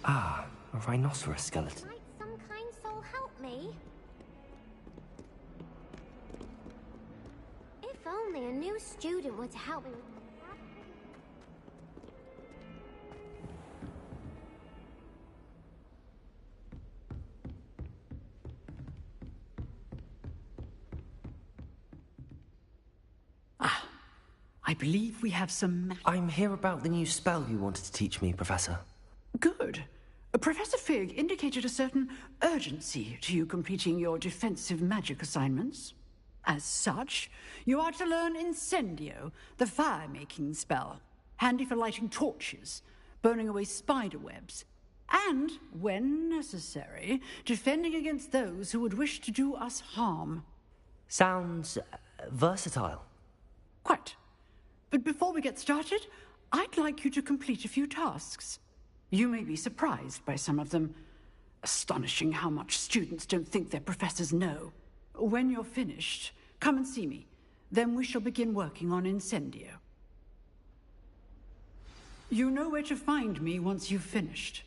Ah, a rhinoceros skeleton. Might some kind soul help me? If only a new student were to help me with... I believe we have some... I'm here about the new spell you wanted to teach me, Professor. Good. Professor Fig indicated a certain urgency to you completing your defensive magic assignments. As such, you are to learn Incendio, the fire-making spell, handy for lighting torches, burning away spider webs, and, when necessary, defending against those who would wish to do us harm. Sounds versatile. Quite. But before we get started, I'd like you to complete a few tasks. You may be surprised by some of them. Astonishing how much students don't think their professors know. When you're finished, come and see me. Then we shall begin working on Incendio. You know where to find me once you've finished.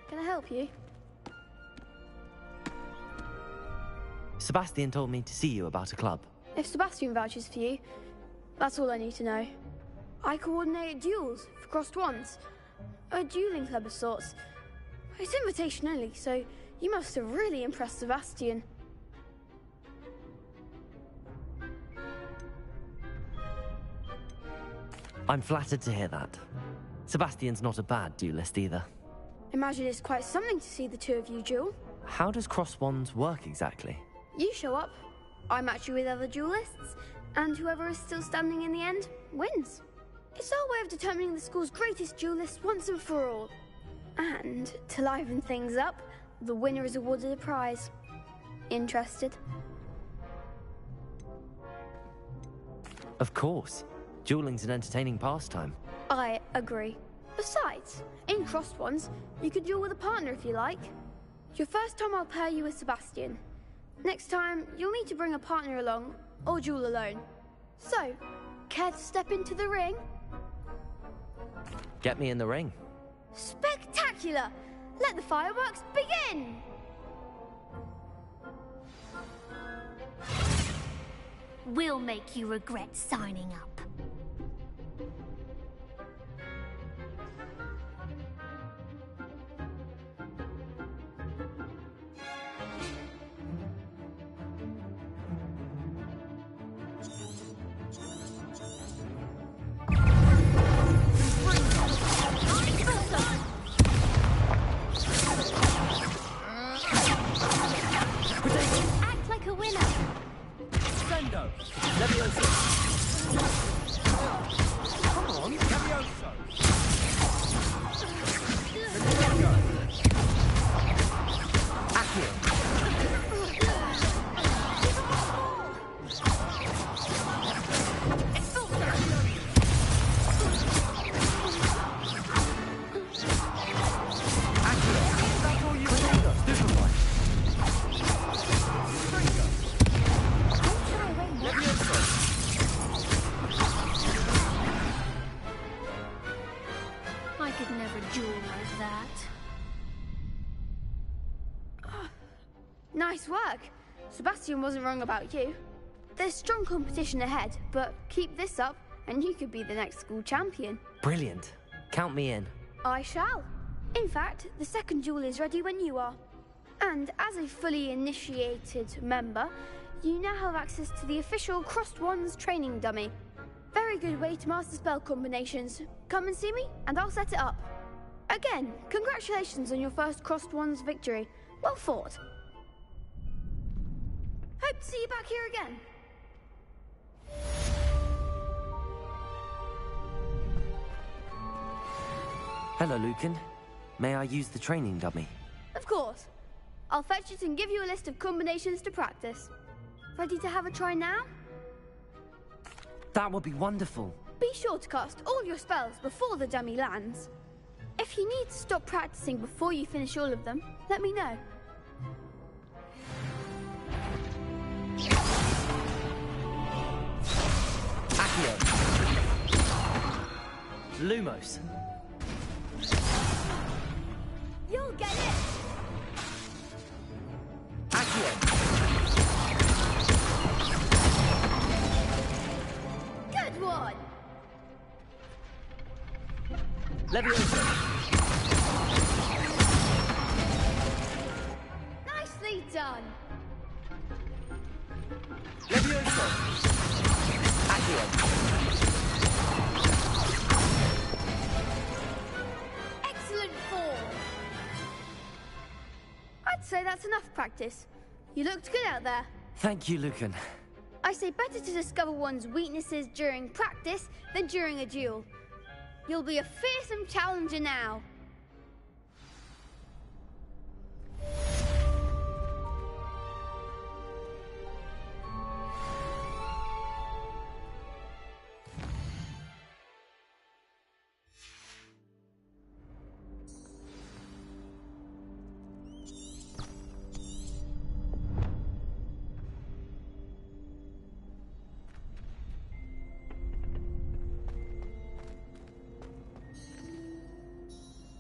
Can I help you? Sebastian told me to see you about a club. If Sebastian vouches for you, that's all I need to know. I coordinate duels for crossed wands. A dueling club of sorts. It's invitation only, so you must have really impressed Sebastian. I'm flattered to hear that. Sebastian's not a bad duelist either. Imagine it's quite something to see the two of you duel. How does cross wands work exactly? You show up, I match you with other duelists, and whoever is still standing in the end wins. It's our way of determining the school's greatest duelist once and for all. And to liven things up, the winner is awarded a prize. Interested? Of course. Dueling's an entertaining pastime. I agree. Besides, in crossed ones, you could duel with a partner if you like. Your first time I'll pair you with Sebastian. Next time, you'll need to bring a partner along, or duel alone. So, care to step into the ring? Get me in the ring. Spectacular! Let the fireworks begin! We'll make you regret signing up. Act like a winner. Sendo! Levioso! Come on, Levioso! Levioso! Accio! That's all you can do. Superboy! Levioso! I could never duel like that. Nice work. Sebastian wasn't wrong about you. There's strong competition ahead, but keep this up and you could be the next school champion. Brilliant. Count me in. I shall. In fact, the second duel is ready when you are. And as a fully initiated member, you now have access to the official Crossed Wands training dummy. Very good way to master spell combinations. Come and see me, and I'll set it up. Again, congratulations on your first Crossed Wands victory. Well fought. Hope to see you back here again. Hello, Lucan. May I use the training dummy? Of course. I'll fetch it and give you a list of combinations to practice. Ready to have a try now? That would be wonderful. Be sure to cast all your spells before the dummy lands. If you need to stop practicing before you finish all of them, let me know. Accio! Lumos! You'll get it! Accio! Good one! Levioso! Nicely done! Levioso! Accio! Excellent form! I'd say that's enough practice. You looked good out there. Thank you, Lucan. I say better to discover one's weaknesses during practice than during a duel. You'll be a fearsome challenger now.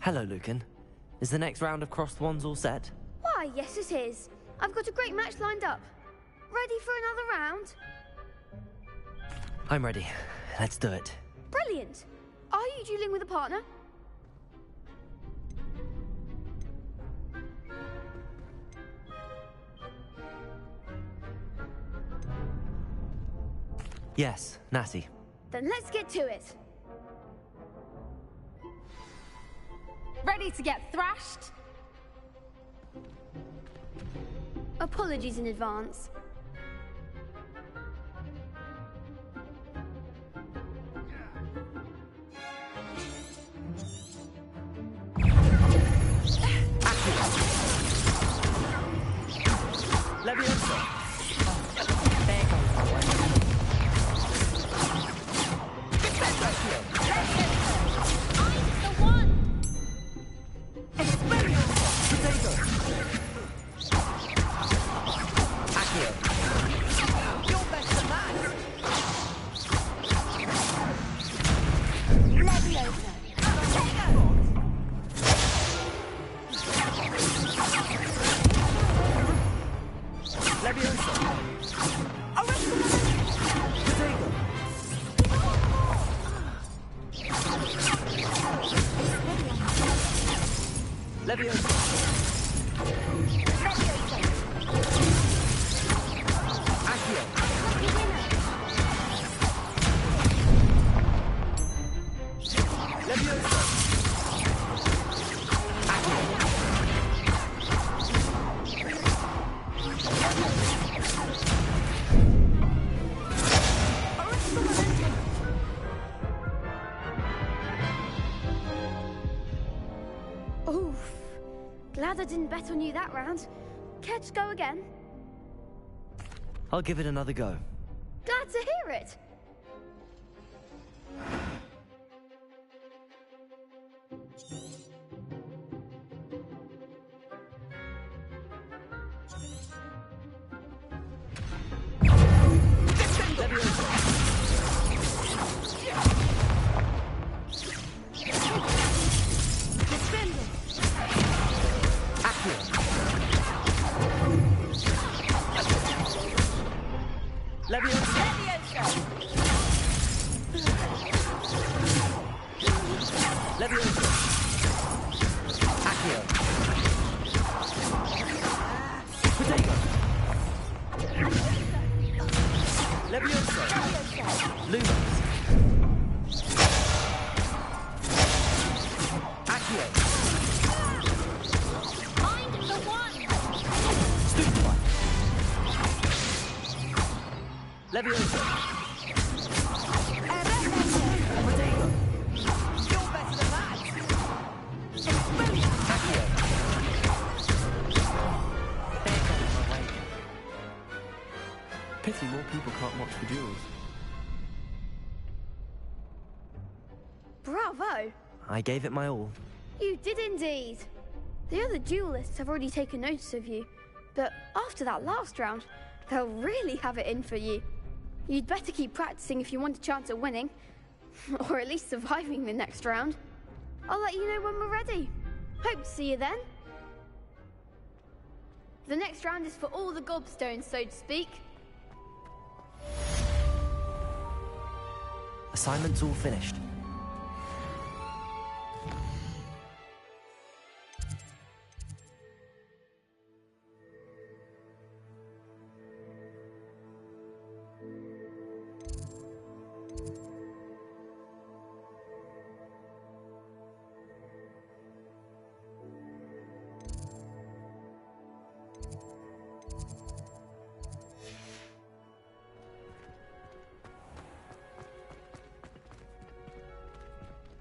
Hello, Lucan. Is the next round of Crossed Wands all set? Why, yes it is. I've got a great match lined up. Ready for another round? I'm ready. Let's do it. Brilliant. Are you dueling with a partner? Yes, Natty. Then let's get to it. Ready to get thrashed? Apologies in advance. Levioso! There goes my way. I didn't bet on you that round. Care to go again? I'll give it another go. Glad to hear it. Pity more people can't watch the duels. Bravo! I gave it my all. You did indeed. The other duelists have already taken notice of you, but after that last round, they'll really have it in for you. You'd better keep practicing if you want a chance at winning, or at least surviving the next round. I'll let you know when we're ready. Hope to see you then. The next round is for all the gobstones, so to speak. Assignment's all finished.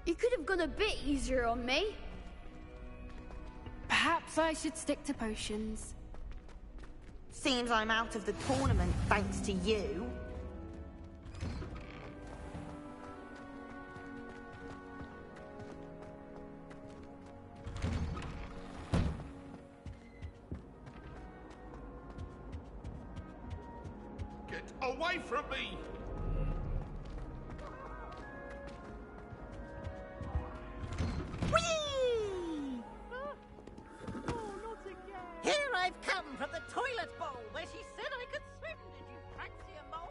You could have gone a bit easier on me. Perhaps I should stick to potions. Seems I'm out of the tournament thanks to you. Get away from me! Here I've come from the toilet bowl where she said I could swim. Did you fancy a mole?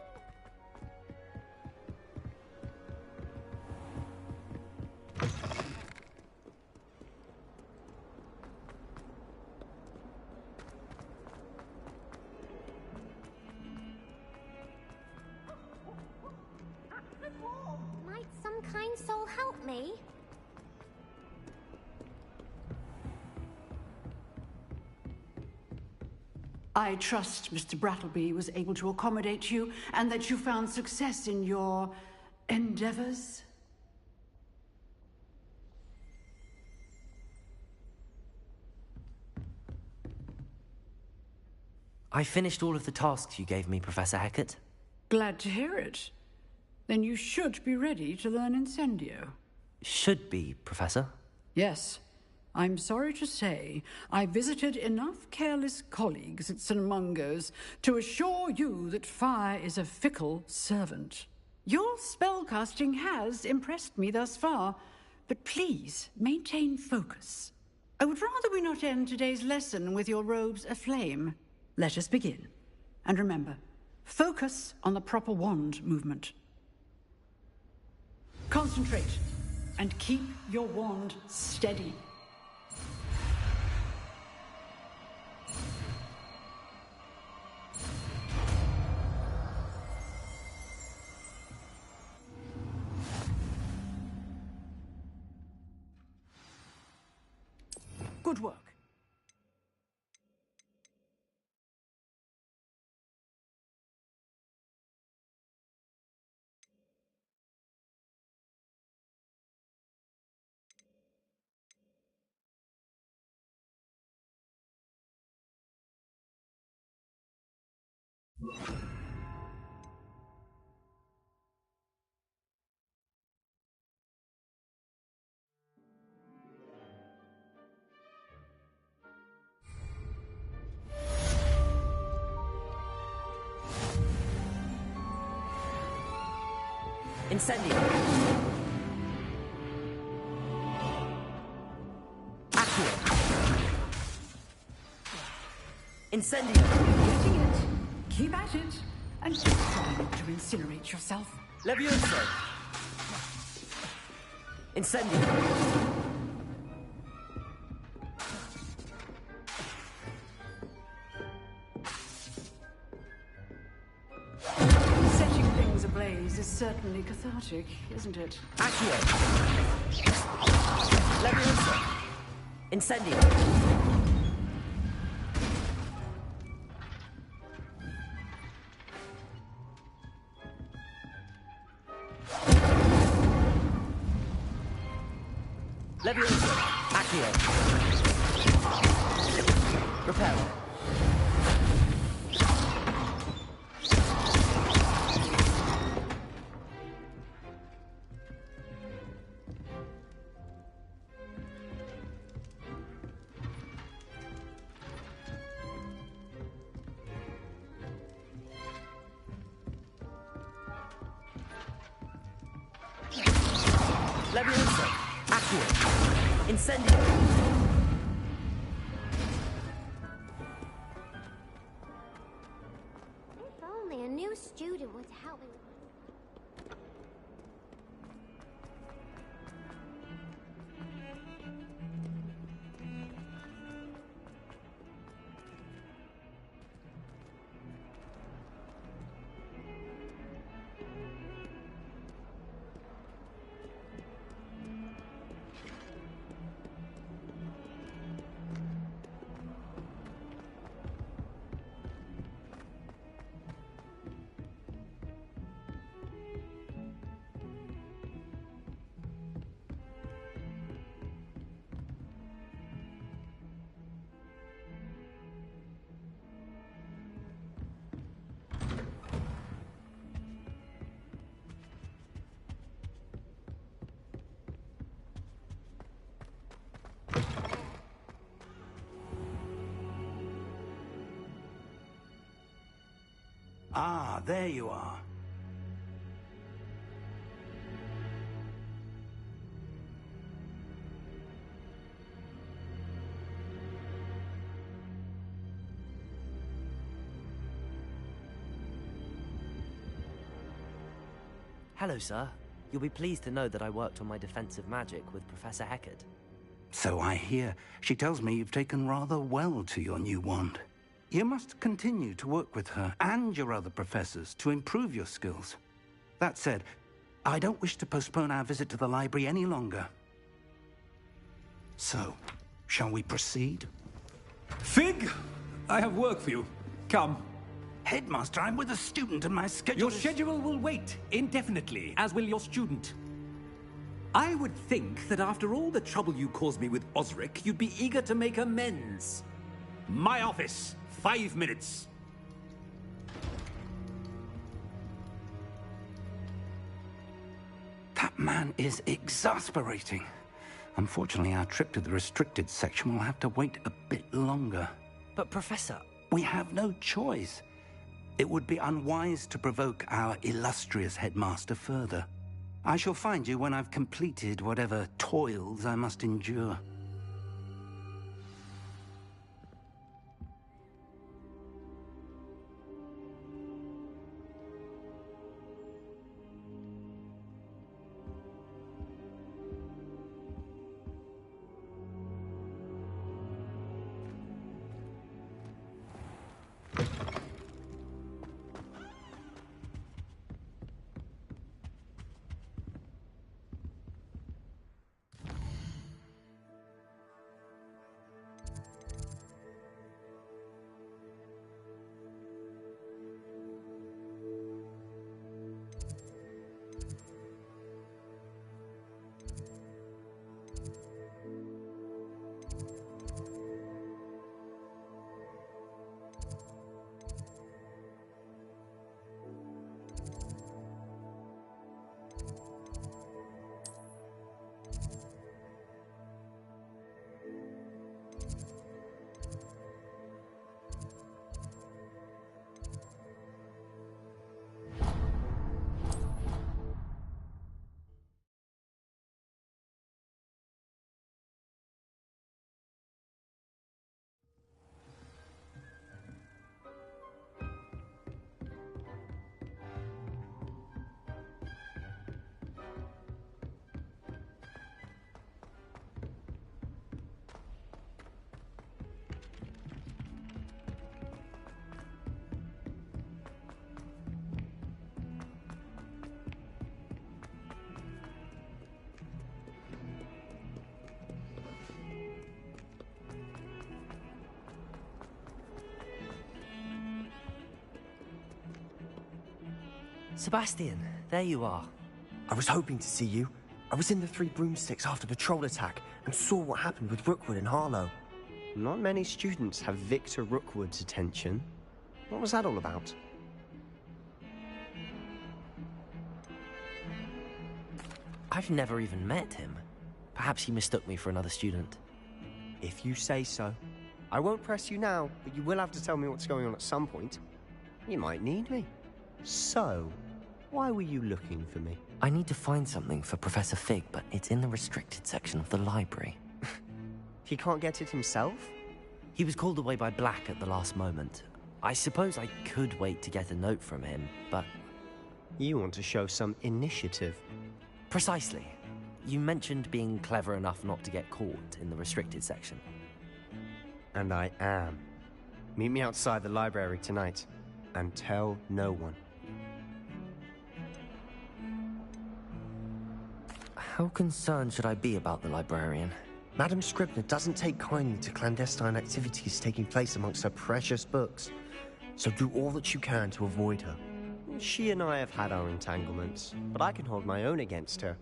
Might some kind soul help me? I trust Mr. Brattleby was able to accommodate you and that you found success in your endeavors. I finished all of the tasks you gave me, Professor Hecat. Glad to hear it. Then you should be ready to learn Incendio. Should be, Professor. Yes. I'm sorry to say, I visited enough careless colleagues at St. Mungo's to assure you that fire is a fickle servant. Your spellcasting has impressed me thus far, but please maintain focus. I would rather we not end today's lesson with your robes aflame. Let us begin. And remember, focus on the proper wand movement. Concentrate and keep your wand steady. Good work. Incendio. Accio. Incendio. Getting it. Keep at it. And keep trying to incinerate yourself. Levioso. Incendio. Setting things ablaze is certainly cathartic, isn't it? Accio. Levioso. Incendio. Levioso. Accio. Repel. Levioso. Accio. Incendio. If only a new student would help me with Ah, there you are. Hello, sir. You'll be pleased to know that I worked on my defensive magic with Professor Heckard. So I hear. She tells me you've taken rather well to your new wand. You must continue to work with her and your other professors to improve your skills. That said, I don't wish to postpone our visit to the library any longer. So, shall we proceed? Fig, I have work for you. Come. Headmaster, I'm with a student and my schedule Your is... schedule will wait indefinitely, as will your student. I would think that after all the trouble you caused me with Osric, you'd be eager to make amends. My office, 5 minutes. That man is exasperating. Unfortunately, our trip to the restricted section will have to wait a bit longer. But, Professor... We have no choice. It would be unwise to provoke our illustrious headmaster further. I shall find you when I've completed whatever toils I must endure. Sebastian, there you are. I was hoping to see you. I was in the Three Broomsticks after patrol attack and saw what happened with Rookwood and Harlow. Not many students have Victor Rookwood's attention. What was that all about? I've never even met him. Perhaps he mistook me for another student. If you say so. I won't press you now, but you will have to tell me what's going on at some point. You might need me. So, why were you looking for me? I need to find something for Professor Fig, but it's in the restricted section of the library. He can't get it himself? He was called away by Black at the last moment. I suppose I could wait to get a note from him, but... You want to show some initiative. Precisely. You mentioned being clever enough not to get caught in the restricted section. And I am. Meet me outside the library tonight, and tell no one. How concerned should I be about the librarian? Madam Scribner doesn't take kindly to clandestine activities taking place amongst her precious books, so do all that you can to avoid her. She and I have had our entanglements, but I can hold my own against her.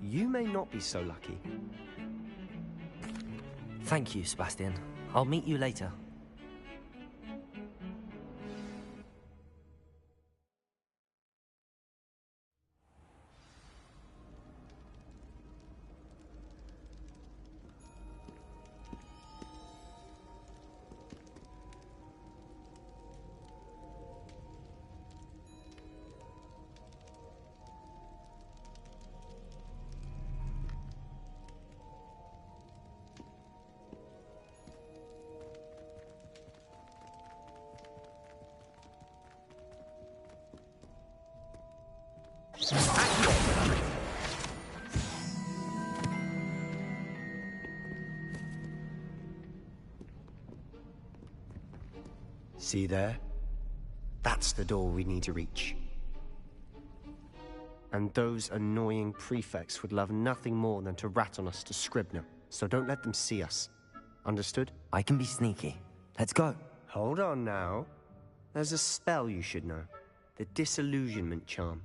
You may not be so lucky. Thank you, Sebastian. I'll meet you later. See there? That's the door we need to reach. And those annoying prefects would love nothing more than to rat on us to Scribner, so don't let them see us. Understood? I can be sneaky. Let's go. Hold on now. There's a spell you should know. The Disillusionment Charm.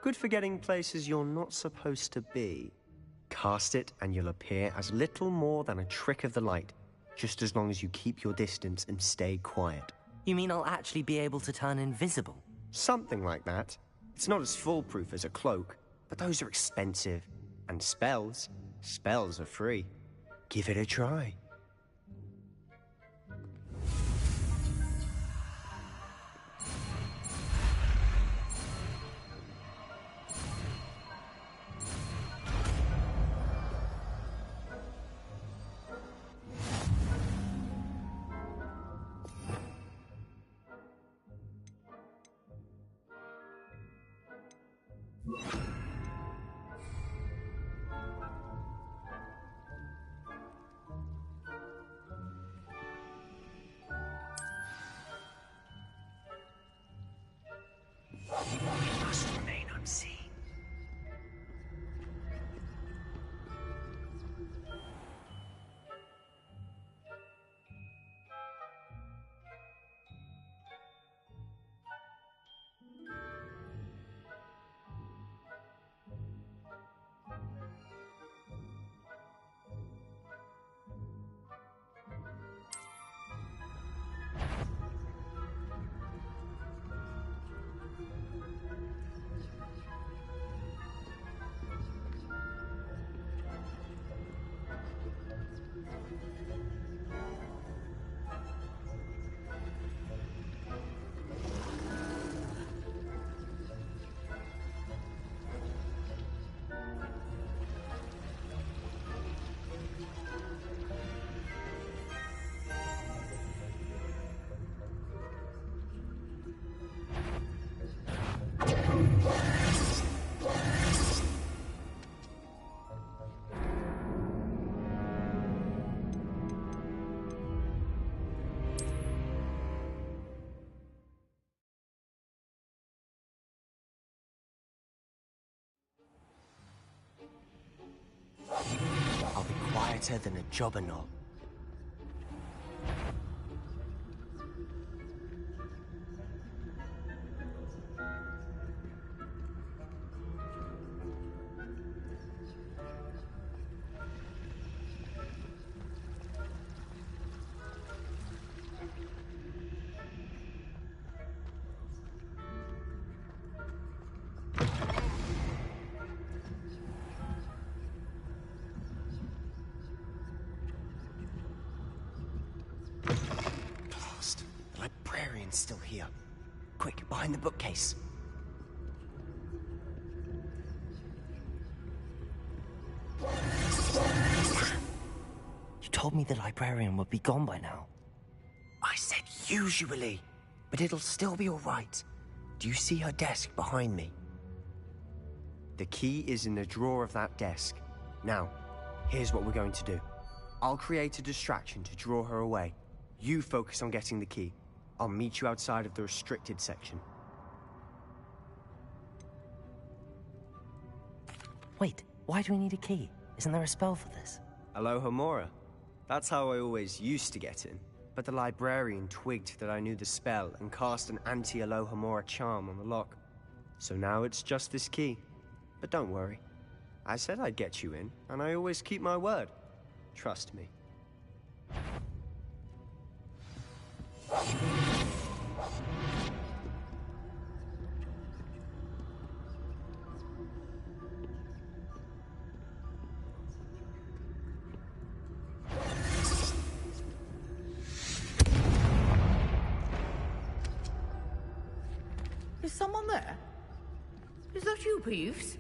Good for getting places you're not supposed to be. Cast it and you'll appear as little more than a trick of the light, just as long as you keep your distance and stay quiet. You mean I'll actually be able to turn invisible? Something like that. It's not as foolproof as a cloak, but those are expensive. And spells are free. Give it a try. I'll be quieter than a jobberknoll. behind the bookcase. You told me the librarian would be gone by now. I said usually, but it'll still be all right. Do you see her desk behind me? The key is in the drawer of that desk. Now, here's what we're going to do. I'll create a distraction to draw her away. You focus on getting the key. I'll meet you outside of the restricted section. Wait, why do we need a key? Isn't there a spell for this? Alohomora. That's how I always used to get in. But the librarian twigged that I knew the spell and cast an anti-Alohomora charm on the lock. So now it's just this key. But don't worry. I said I'd get you in, and I always keep my word. Trust me. Is someone there? Is that you, Peeves?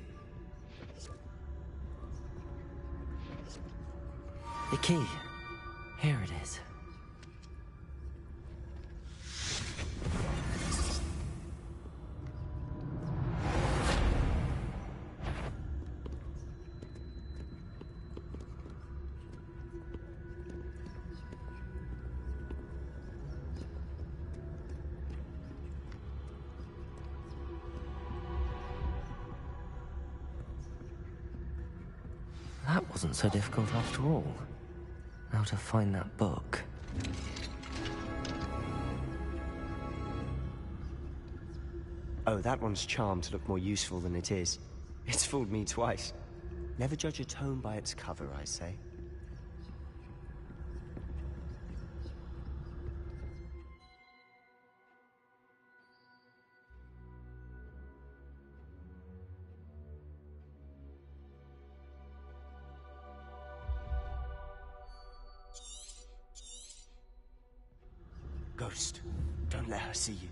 The key. Here it is. That wasn't so difficult after all. Now to find that book. Oh, that one's charmed to look more useful than it is. It's fooled me twice. Never judge a tome by its cover, I say. Ghost, don't let her see you.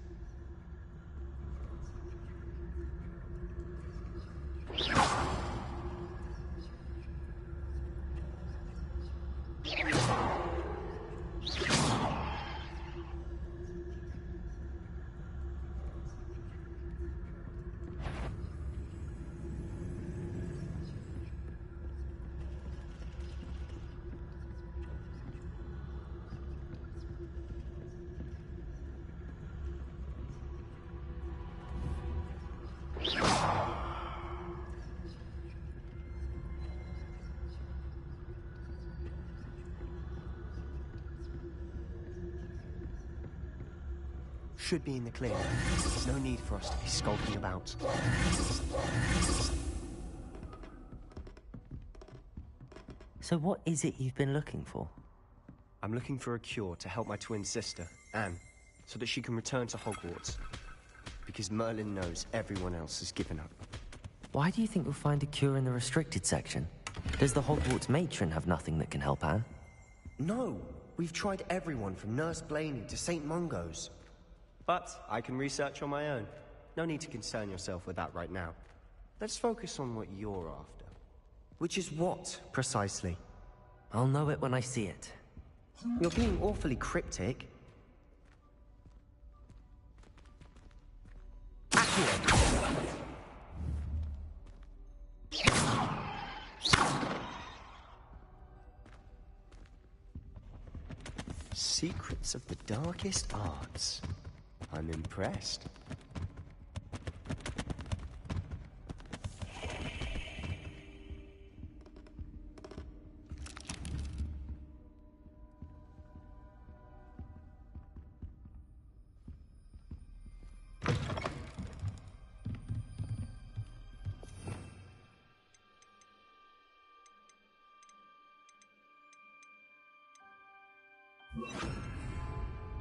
Should be in the clear. No need for us to be skulking about. So what is it you've been looking for? I'm looking for a cure to help my twin sister, Anne, so that she can return to Hogwarts. Because Merlin knows everyone else has given up. Why do you think you'll find a cure in the restricted section? Does the Hogwarts matron have nothing that can help Anne? No, we've tried everyone from Nurse Blaney to St. Mungo's. But I can research on my own. No need to concern yourself with that right now. Let's focus on what you're after. Which is what, precisely? I'll know it when I see it. You're being awfully cryptic. Secrets of the darkest arts. I'm impressed.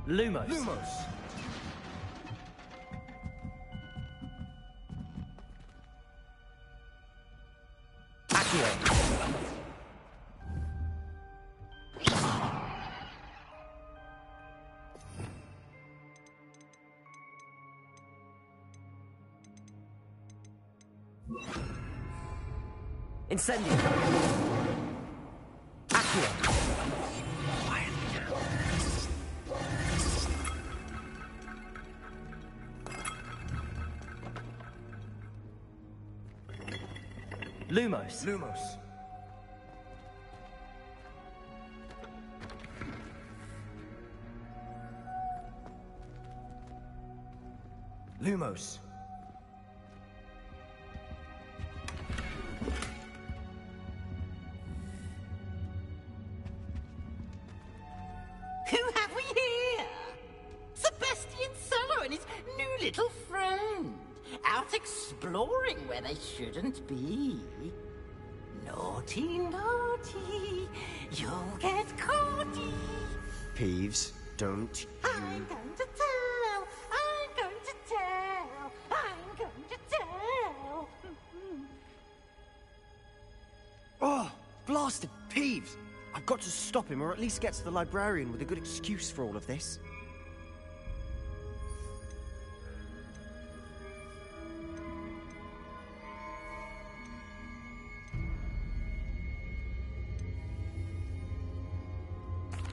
Lumos. Lumos! Incendio. Accio. Lumos. Lumos. Lumos. Who have we here? Sebastian Cello and his new little friend. Out exploring where they shouldn't be. Naughty, naughty. You'll get caughty. Peeves, don't you... I'm going to tell. I'm going to tell. I'm going to tell. Oh, blasted Peeves! I've got to stop him, or at least get to the librarian with a good excuse for all of this.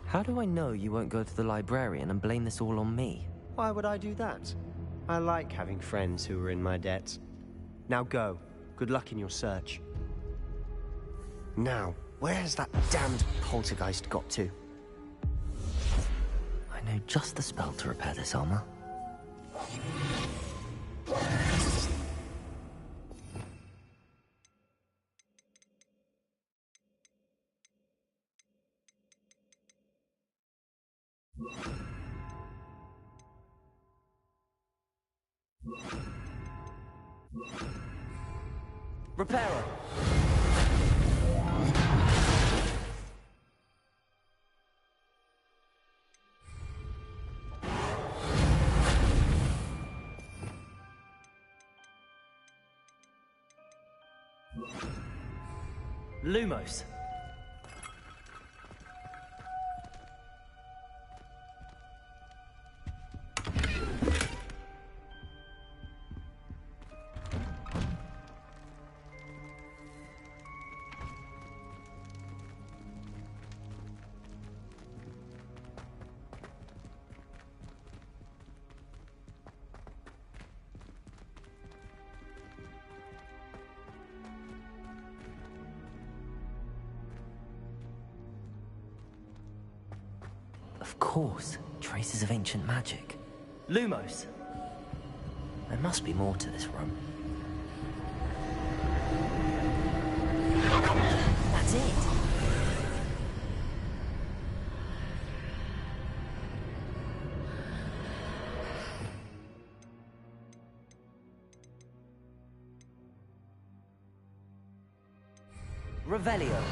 How do I know you won't go to the librarian and blame this all on me? Why would I do that? I like having friends who are in my debt. Now go. Good luck in your search. Now, where has that damned poltergeist got to? I know just the spell to repair this armor. Repairer! Lumos. Of course, traces of ancient magic. Lumos. There must be more to this room. That's it. Revelio.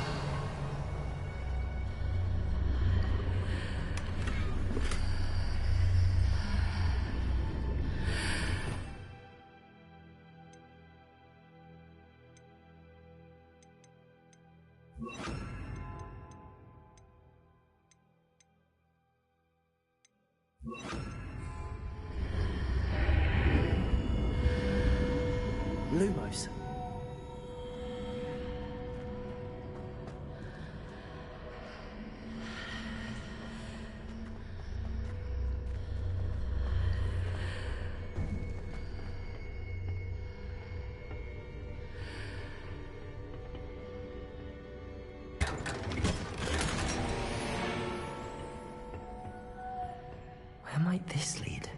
Lumos. Where might this lead?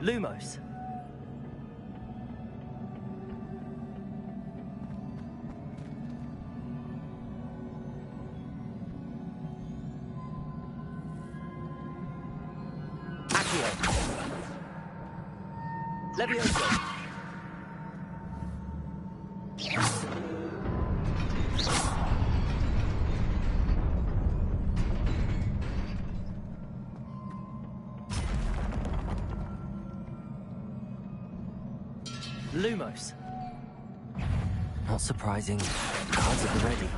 Lumos. Accio. Levioso. Lumos. Not surprising. Cards at the ready.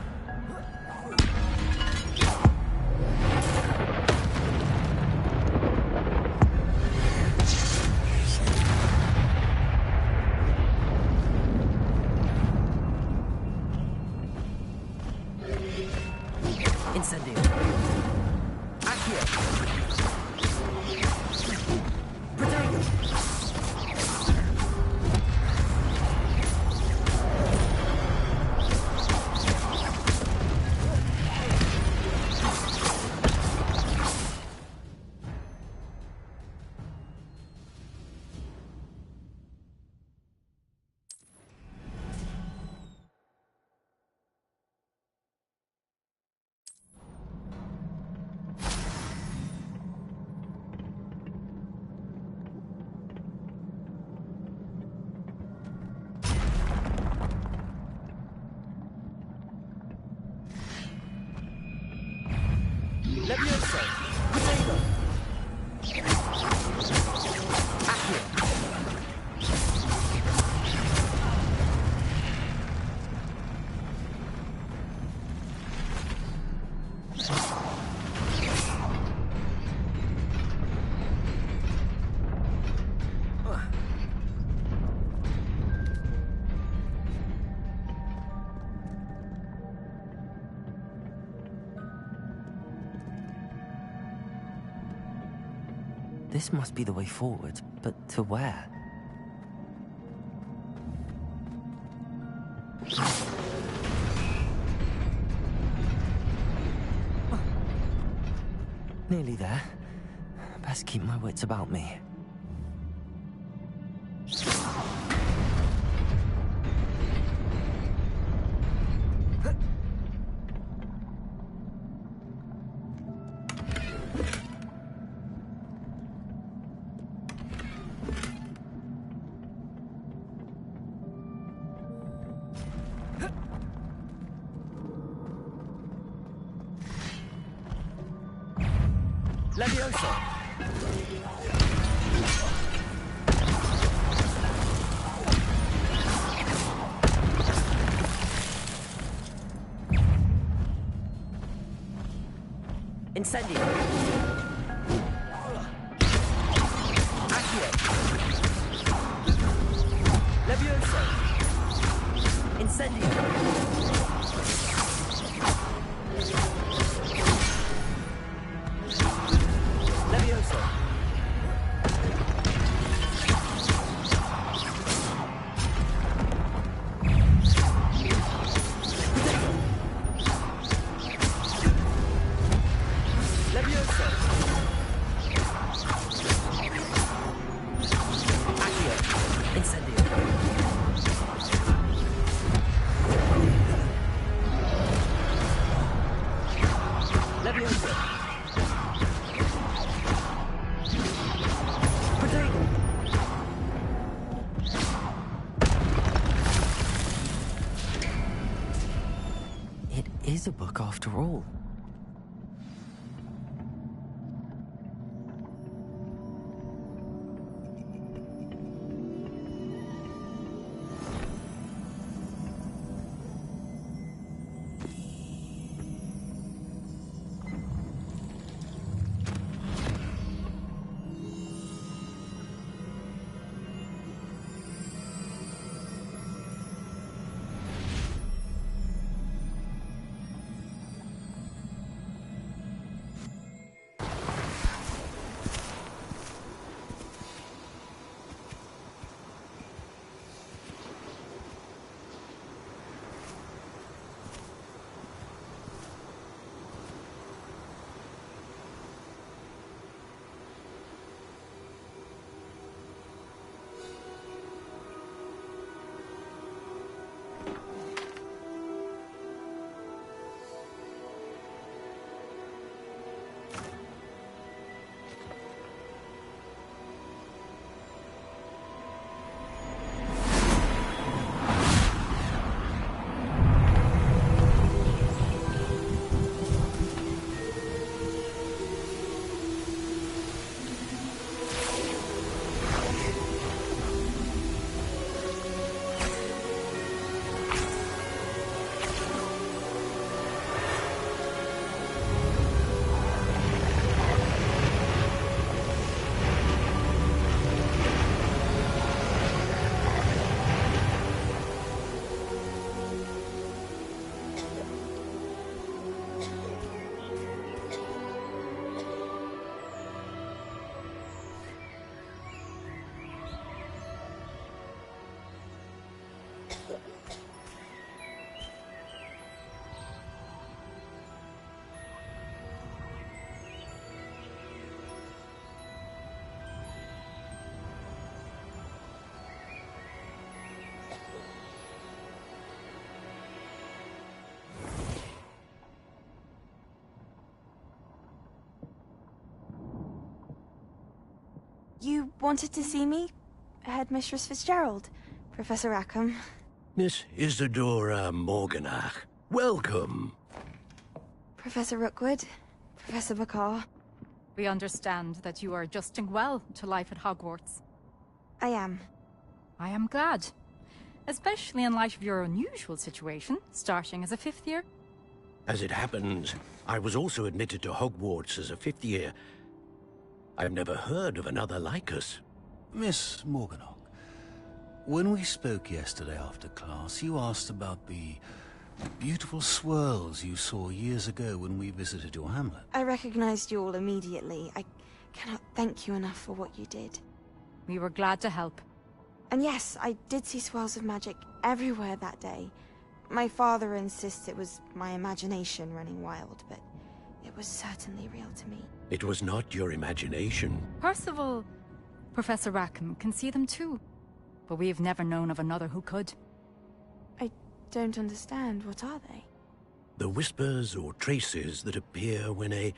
Incendio. Accio. Protego. Levioso. Protego. Accio. This must be the way forward, but to where? Nearly there. Best keep my wits about me. Levioso! Incendio! Accio! Levioso! Incendio! Levioso. Levioso. Accio. Incendio. Levioso. It is a book after all. You wanted to see me? Headmistress Fitzgerald, Professor Rackham. Miss Isadora Morganach, welcome. Professor Rookwood, Professor Bakar. We understand that you are adjusting well to life at Hogwarts. I am. I am glad. Especially in light of your unusual situation, starting as a 5th year. As it happens, I was also admitted to Hogwarts as a 5th year. I've never heard of another like us. Miss Morganach, when we spoke yesterday after class, you asked about the beautiful swirls you saw years ago when we visited your hamlet. I recognized you all immediately. I cannot thank you enough for what you did. We were glad to help. And yes, I did see swirls of magic everywhere that day. My father insists it was my imagination running wild, but it was certainly real to me. It was not your imagination. Percival, Professor Rackham can see them too. But we've never known of another who could. I don't understand. What are they? The whispers or traces that appear when a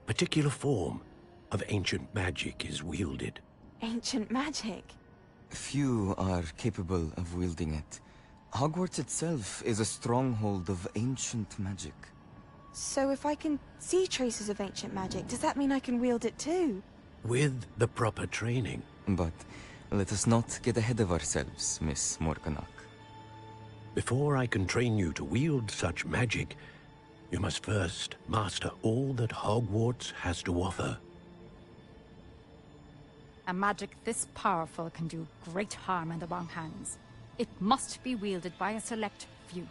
particular form of ancient magic is wielded. Ancient magic? Few are capable of wielding it. Hogwarts itself is a stronghold of ancient magic. So if I can see traces of ancient magic, does that mean I can wield it too? With the proper training. But let us not get ahead of ourselves, Miss Morganach. Before I can train you to wield such magic, you must first master all that Hogwarts has to offer. A magic this powerful can do great harm in the wrong hands. It must be wielded by a select few.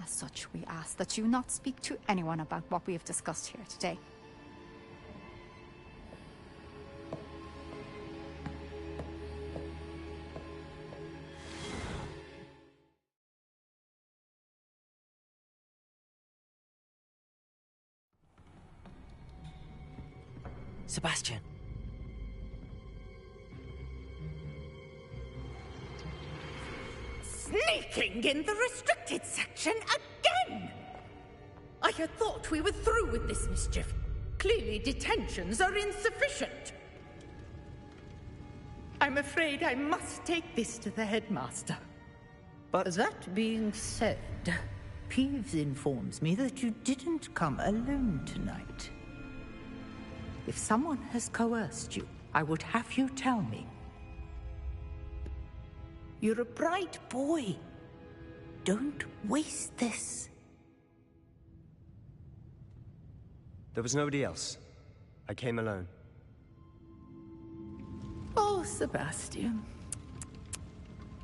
As such, we ask that you not speak to anyone about what we have discussed here today. Sebastian. Sneaking in the restricted section again! I had thought we were through with this mischief. Clearly detentions are insufficient. I'm afraid I must take this to the headmaster. But that being said, Peeves informs me that you didn't come alone tonight. If someone has coerced you, I would have you tell me. You're a bright boy. Don't waste this. There was nobody else. I came alone. Oh, Sebastian.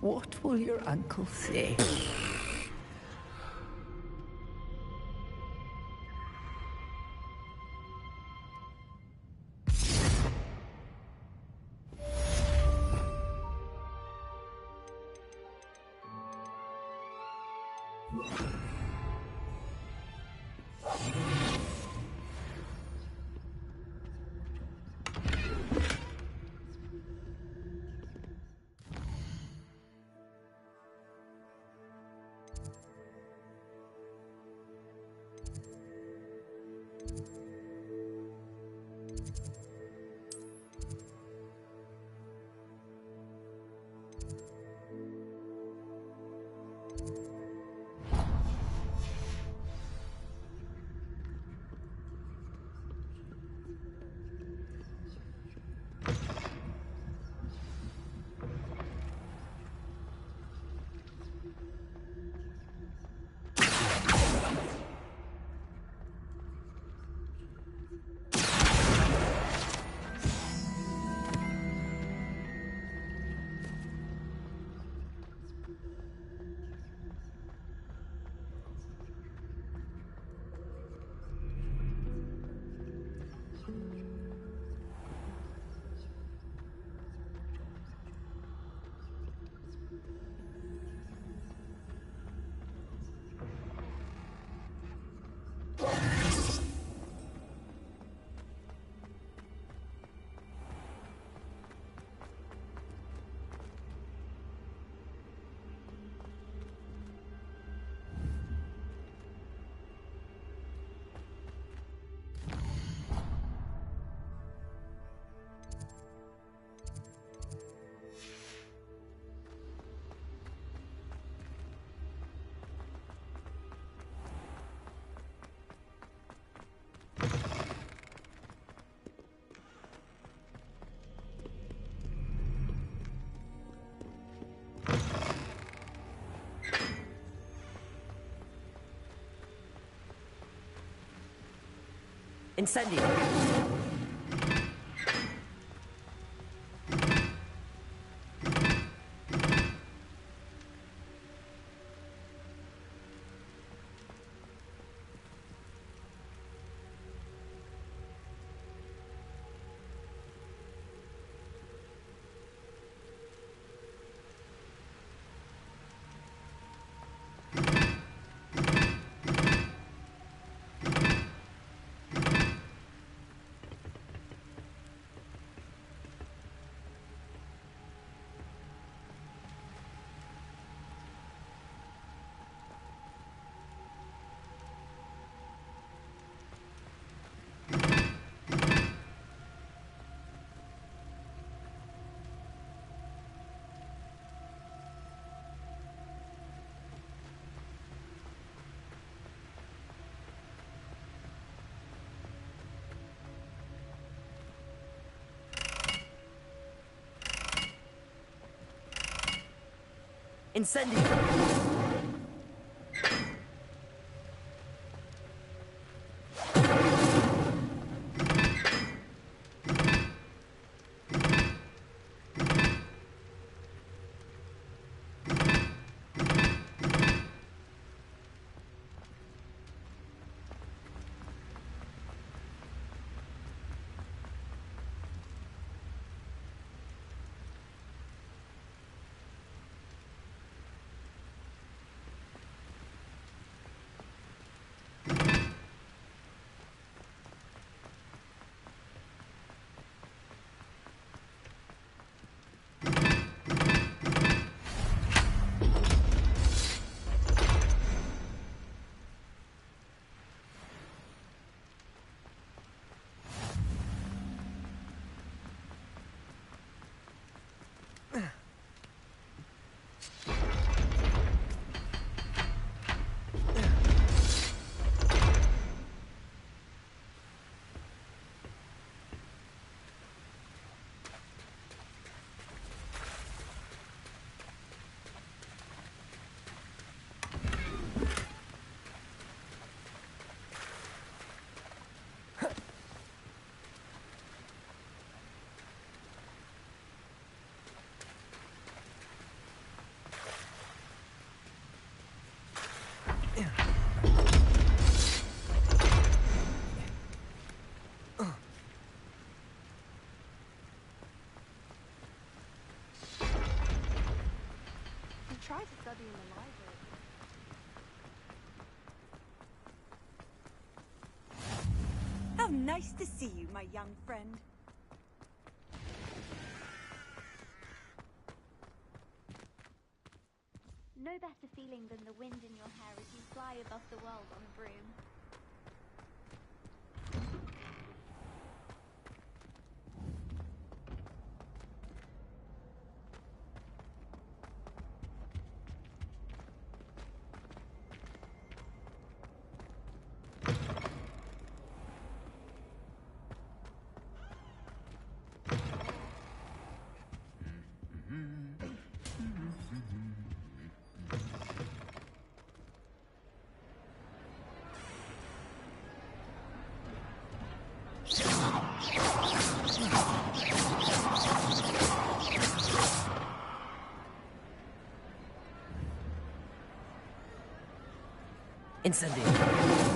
What will your uncle say? Incendio! Incendio! Try to study in the library. How nice to see you, my young friend. No better feeling than the wind in your hair as you fly above the world on a broom. Incendio!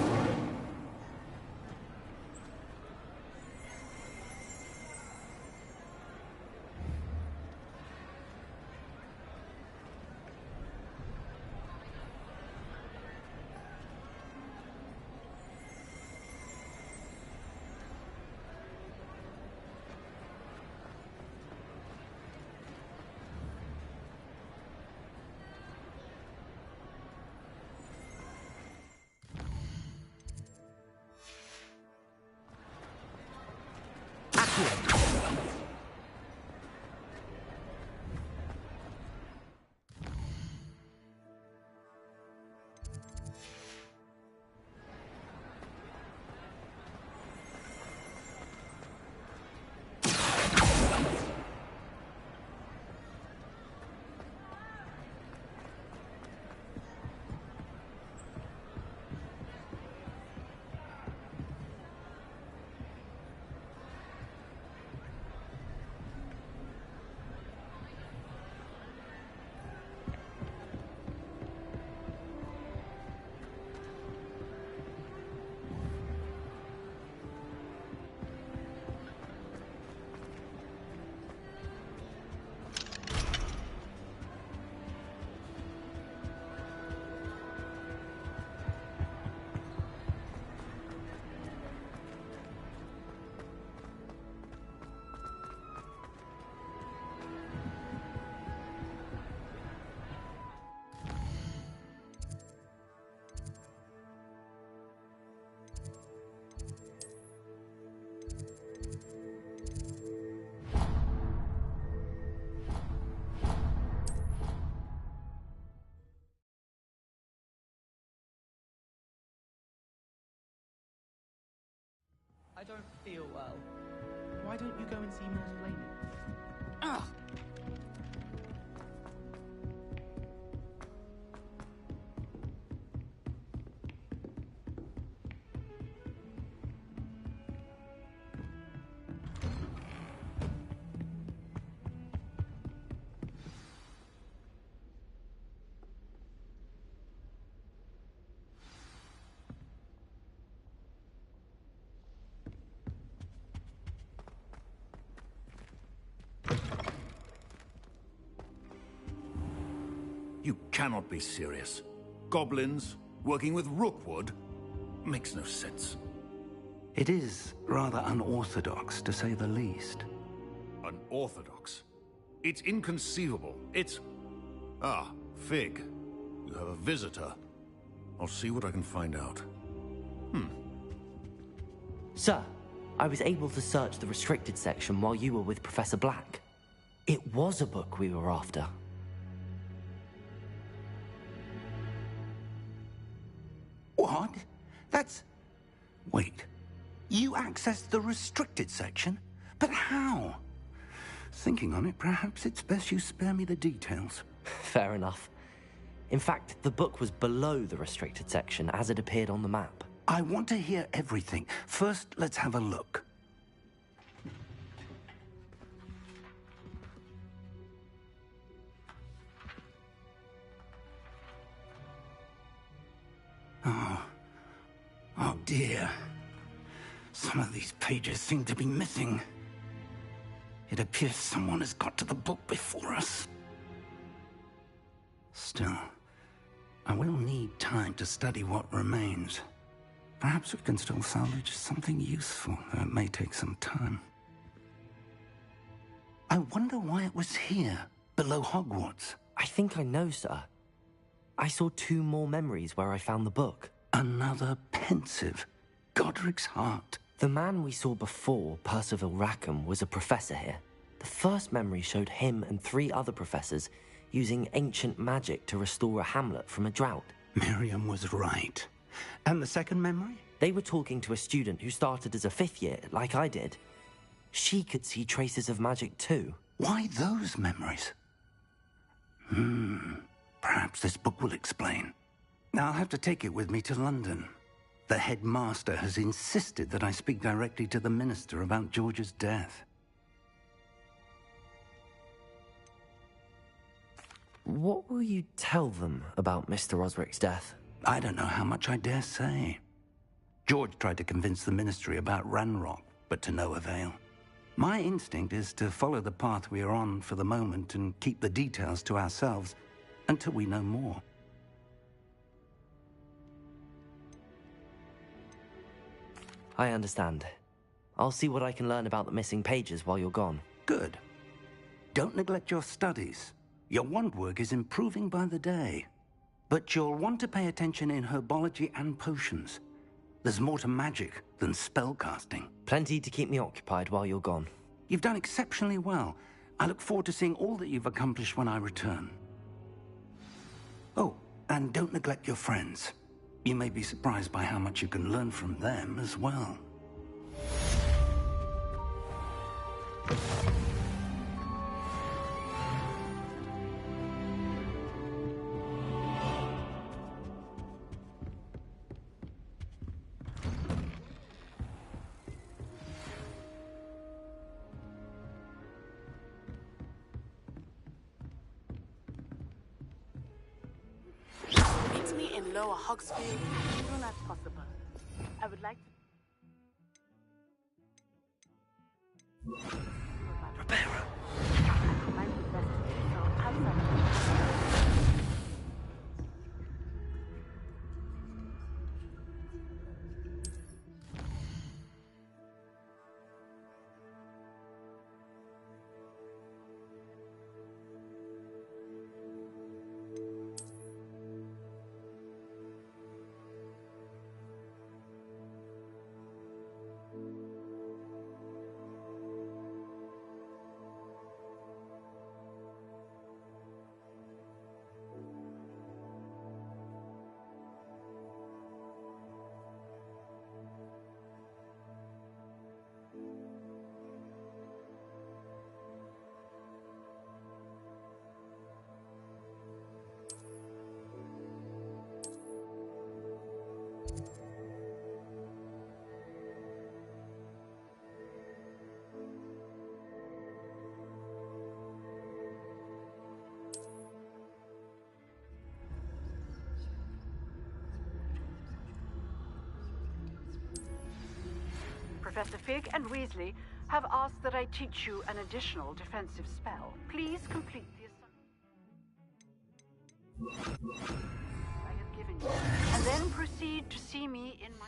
I don't feel well. Why don't you go and see Miss Blaney? Ugh! You cannot be serious. Goblins, working with Rookwood? Makes no sense. It is rather unorthodox, to say the least. Unorthodox? It's inconceivable. It's... Ah, Fig. You have a visitor. I'll see what I can find out. Sir, I was able to search the restricted section while you were with Professor Black. It was a book we were after. What? That's... Wait. You accessed the restricted section? But how? Thinking on it, perhaps it's best you spare me the details. Fair enough. In fact, the book was below the restricted section as it appeared on the map. I want to hear everything. First, let's have a look. Oh dear. Some of these pages seem to be missing. It appears someone has got to the book before us. Still, I will need time to study what remains. Perhaps we can still salvage something useful, though it may take some time. I wonder why it was here, below Hogwarts. I think I know, sir. I saw 2 more memories where I found the book. Another pensive. Godric's heart. The man we saw before, Percival Rackham, was a professor here. The first memory showed him and 3 other professors using ancient magic to restore a hamlet from a drought. Miriam was right. And the second memory? They were talking to a student who started as a 5th year, like I did. She could see traces of magic too. Why those memories? Perhaps this book will explain. I'll have to take it with me to London. The headmaster has insisted that I speak directly to the minister about George's death. What will you tell them about Mr. Osric's death? I don't know how much I dare say. George tried to convince the ministry about Ranrock, but to no avail. My instinct is to follow the path we are on for the moment and keep the details to ourselves until we know more. I understand. I'll see what I can learn about the missing pages while you're gone. Good. Don't neglect your studies. Your wand work is improving by the day. But you'll want to pay attention in herbology and potions. There's more to magic than spellcasting. Plenty to keep me occupied while you're gone. You've done exceptionally well. I look forward to seeing all that you've accomplished when I return. Oh, and don't neglect your friends. You may be surprised by how much you can learn from them as well. Meet me in Lower Hogsfield as soon as possible. I would like to... Ribera. Professor Fig and Weasley have asked that I teach you an additional defensive spell. Please complete the assignment I have given you, and then proceed to see me in my...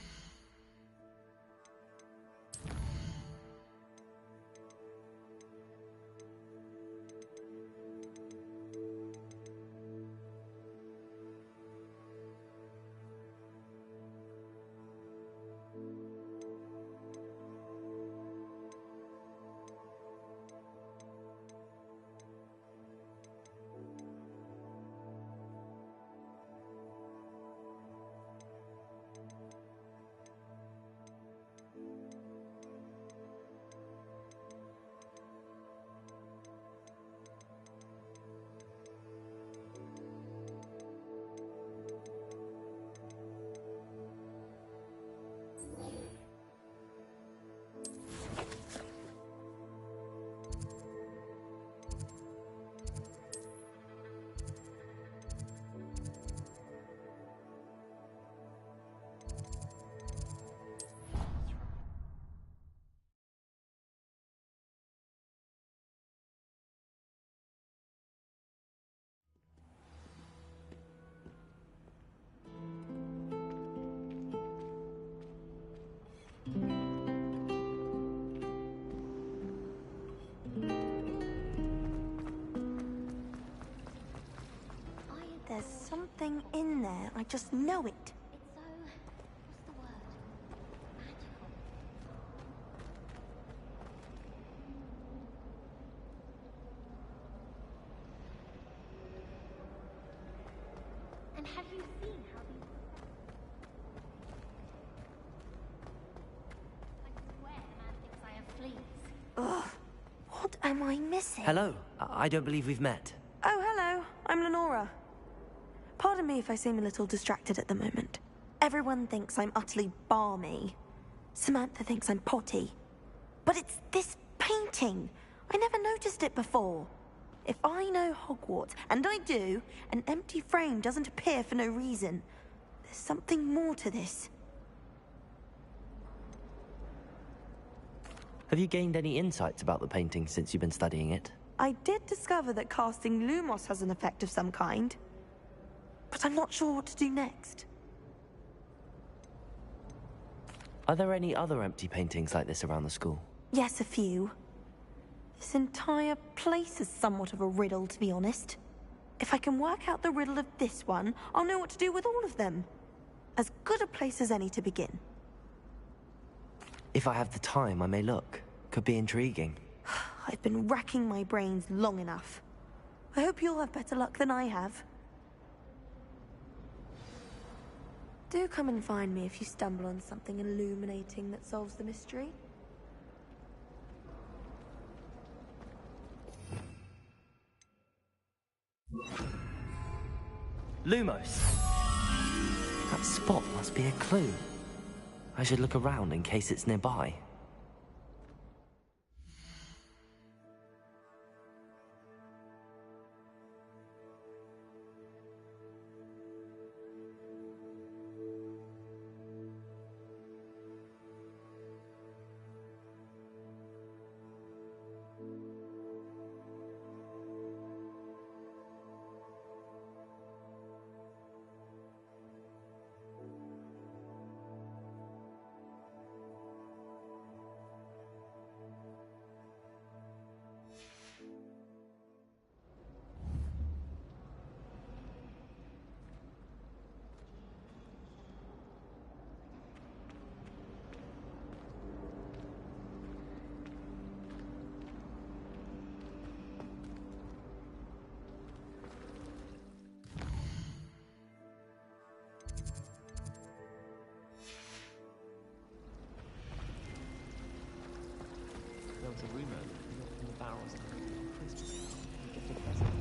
There's something in there. I just know it. It's so... what's the word? Magical. And have you seen how these... I swear the man thinks I have fleas. Ugh. What am I missing? Hello. I don't believe we've met. Oh, hello. I'm Lenora. Pardon me if I seem a little distracted at the moment. Everyone thinks I'm utterly balmy. Samantha thinks I'm potty. But it's this painting. I never noticed it before. If I know Hogwarts, and I do, an empty frame doesn't appear for no reason. There's something more to this. Have you gained any insights about the painting since you've been studying it? I did discover that casting Lumos has an effect of some kind. But I'm not sure what to do next. Are there any other empty paintings like this around the school? Yes, a few. This entire place is somewhat of a riddle, to be honest. If I can work out the riddle of this one, I'll know what to do with all of them. As good a place as any to begin. If I have the time, I may look. Could be intriguing. I've been racking my brains long enough. I hope you'll have better luck than I have. Do come and find me if you stumble on something illuminating that solves the mystery. Lumos! That spot must be a clue. I should look around in case it's nearby. There was a rumor that we got from the barrels on Christmas a gift of present.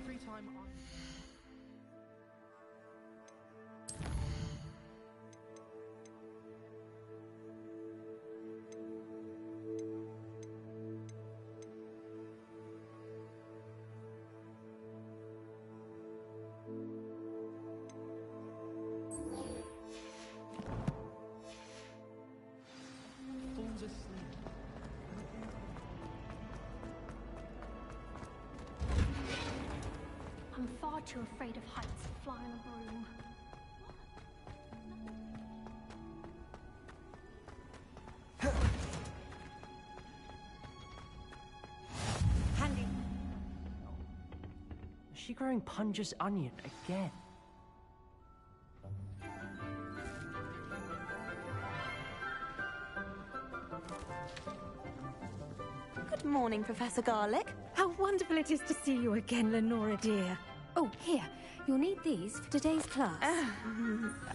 Every time I... I'm far too afraid of heights to fly on a broom. Handy. Is she growing Punja's onion again? Good morning, Professor Garlic. How wonderful it is to see you again, Lenora dear. Oh, here. You'll need these for today's class.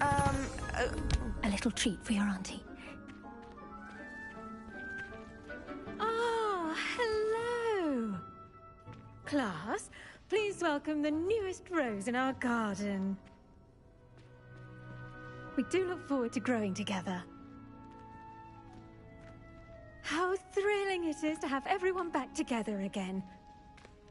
A little treat for your auntie. Ah, hello. Class, please welcome the newest rose in our garden. We do look forward to growing together. How thrilling it is to have everyone back together again.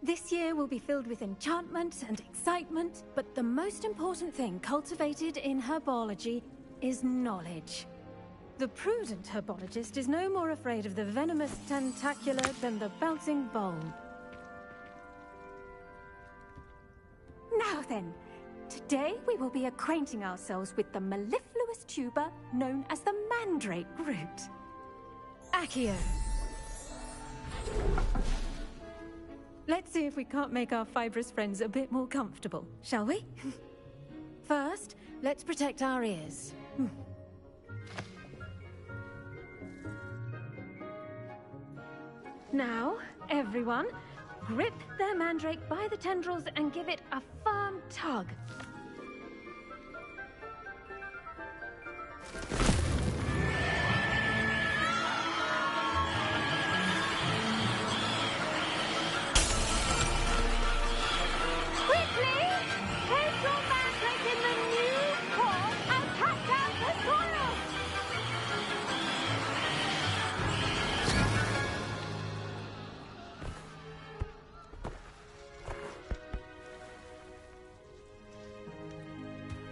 This year will be filled with enchantment and excitement, but the most important thing cultivated in herbology is knowledge. The prudent herbologist is no more afraid of the venomous tentacula than the bouncing bulb. Now then, today we will be acquainting ourselves with the mellifluous tuber known as the mandrake root. Accio. Let's see if we can't make our fibrous friends a bit more comfortable, shall we? First, let's protect our ears. Now, everyone, grip their mandrake by the tendrils and give it a firm tug.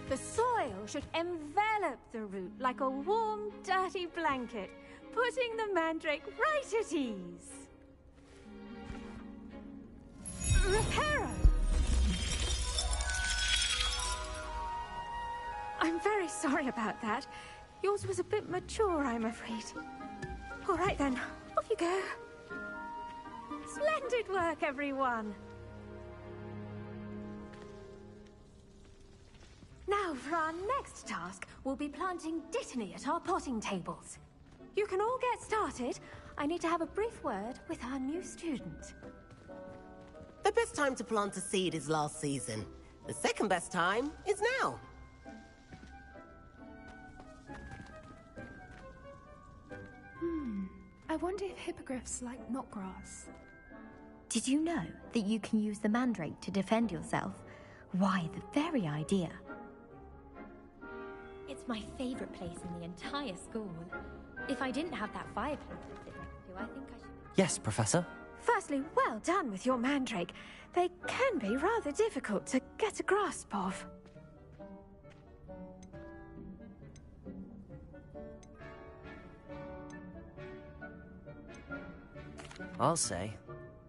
The soil should envelop the root like a warm, dirty blanket, putting the mandrake right at ease. Reparo! I'm very sorry about that. Yours was a bit mature, I'm afraid. All right then, off you go. Splendid work, everyone! Now, for our next task, we'll be planting Dittany at our potting tables. You can all get started. I need to have a brief word with our new student. The best time to plant a seed is last season. The second best time is now. I wonder if hippogriffs like knotgrass. Did you know that you can use the mandrake to defend yourself? Why, the very idea. It's my favorite place in the entire school. If I didn't have that fireplace to sit next to, I think I should... Yes, Professor. Firstly, well done with your mandrake. They can be rather difficult to get a grasp of. I'll say,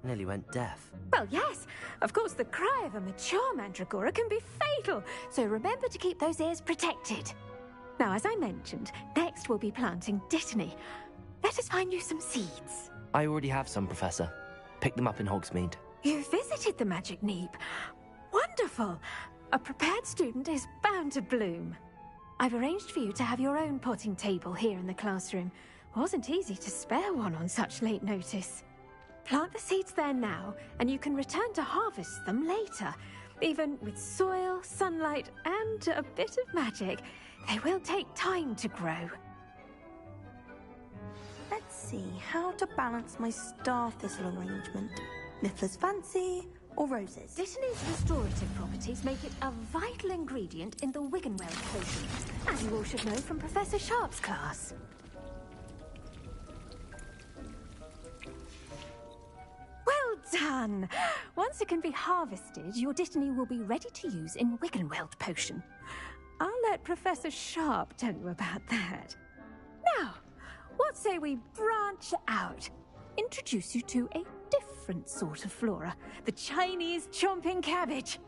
nearly went deaf. Well, yes. Of course, the cry of a mature mandragora can be fatal, so remember to keep those ears protected. Now, as I mentioned, next we'll be planting Dittany. Let us find you some seeds. I already have some, Professor. Picked them up in Hogsmeade. You visited the Magic Neep. Wonderful. A prepared student is bound to bloom. I've arranged for you to have your own potting table here in the classroom. Wasn't easy to spare one on such late notice. Plant the seeds there now, and you can return to harvest them later. Even with soil, sunlight, and a bit of magic, they will take time to grow. Let's see how to balance my star thistle arrangement. Miffler's fancy or roses? Dittany's restorative properties make it a vital ingredient in the Wiggenweld potion, as you all should know from Professor Sharp's class. Well done! Once it can be harvested, your Dittany will be ready to use in Wiggenweld potion. I'll let Professor Sharp tell you about that. Now, what what say we branch out? Introduce you to a different sort of flora, the Chinese chomping cabbage.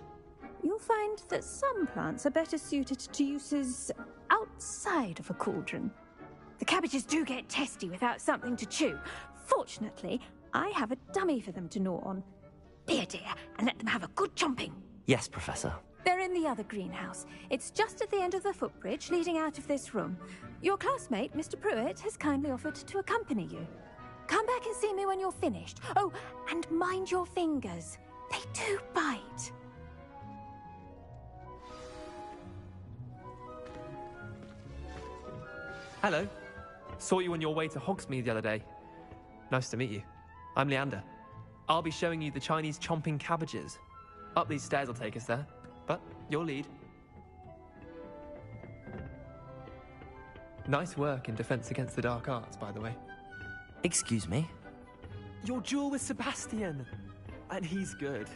You'll find that some plants are better suited to uses outside of a cauldron. The cabbages do get testy without something to chew. Fortunately, I have a dummy for them to gnaw on. Be a dear and let them have a good chomping. Yes, Professor. They're in the other greenhouse. It's just at the end of the footbridge leading out of this room. Your classmate, Mr. Pruitt, has kindly offered to accompany you. Come back and see me when you're finished. Oh, and mind your fingers. They do bite. Hello. Saw you on your way to Hogsmeade the other day. Nice to meet you. I'm Leander. I'll be showing you the Chinese chomping cabbages. Up these stairs will take us there, but your lead. Nice work in Defense Against the Dark Arts, by the way. Excuse me? Your duel with Sebastian! And he's good.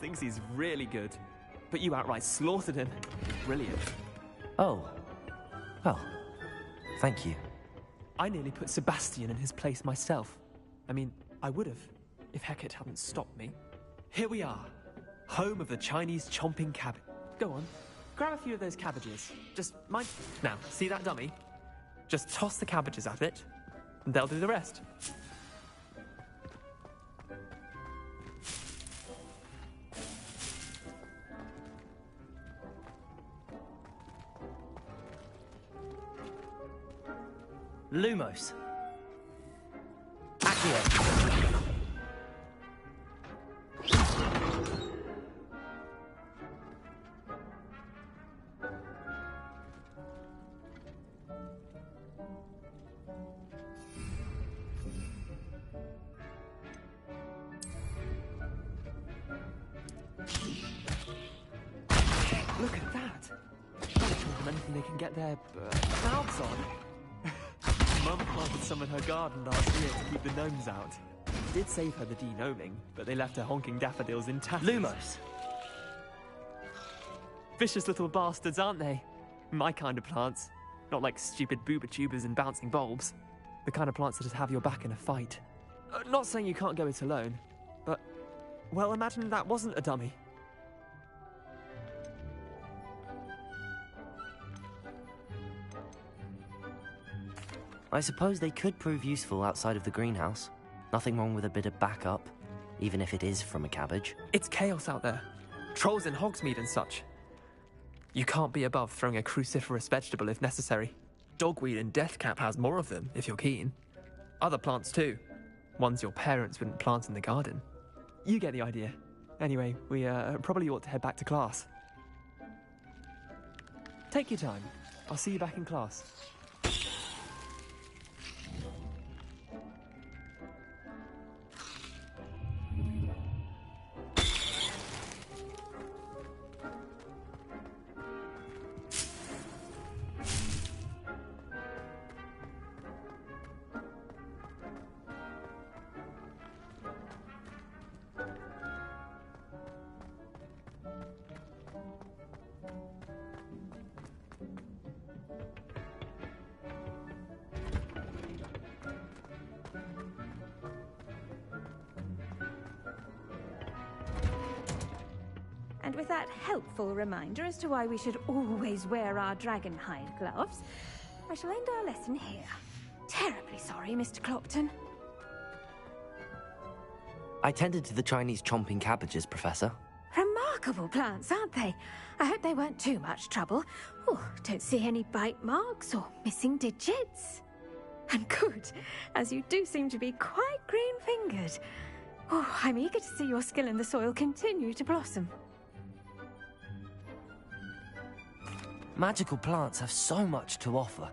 Thinks he's really good. But you outright slaughtered him. Brilliant. Oh. Well, thank you. I nearly put Sebastian in his place myself. I mean, I would have, if Hecate hadn't stopped me. Here we are, home of the Chinese chomping cabbage. Go on, grab a few of those cabbages. Just mind... Now, see that dummy? Just toss the cabbages at it, and they'll do the rest. Lumos. Accio. Look at that! That'll show them anything they can get their mouths on. Mum planted some in her garden last year to keep the gnomes out. Did save her the de-gnoming, but they left her honking daffodils in tatters. Lumos! Vicious little bastards, aren't they? My kind of plants. Not like stupid booba tubers and bouncing bulbs. The kind of plants that just have your back in a fight. Not saying you can't go it alone, but... Well, imagine that wasn't a dummy. I suppose they could prove useful outside of the greenhouse. Nothing wrong with a bit of backup, even if it is from a cabbage. It's chaos out there. Trolls in Hogsmeade and such. You can't be above throwing a cruciferous vegetable if necessary. Dogweed and deathcap has more of them, if you're keen. Other plants too. Ones your parents wouldn't plant in the garden. You get the idea. Anyway, we probably ought to head back to class. Take your time. I'll see you back in class. And with that helpful reminder as to why we should always wear our dragon hide gloves, I shall end our lesson here. Terribly sorry, Mr. Clopton. I tended to the Chinese chomping cabbages, Professor. Remarkable plants, aren't they? I hope they weren't too much trouble. Oh, don't see any bite marks or missing digits. And good, as you do seem to be quite green-fingered. Oh, I'm eager to see your skill in the soil continue to blossom. Magical plants have so much to offer.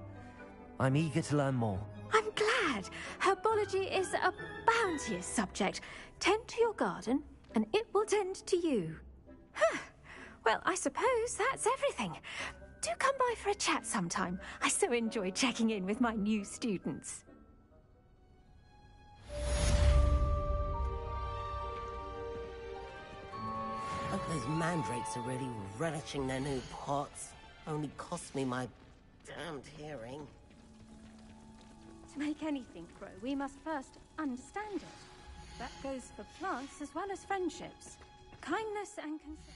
I'm eager to learn more. I'm glad. Herbology is a bounteous subject. Tend to your garden, and it will tend to you. Huh. Well, I suppose that's everything. Do come by for a chat sometime. I so enjoy checking in with my new students. Hope those mandrakes are really relishing their new pots. Only cost me my damned hearing. To make anything grow, we must first understand it. That goes for plants as well as friendships. Kindness and concern.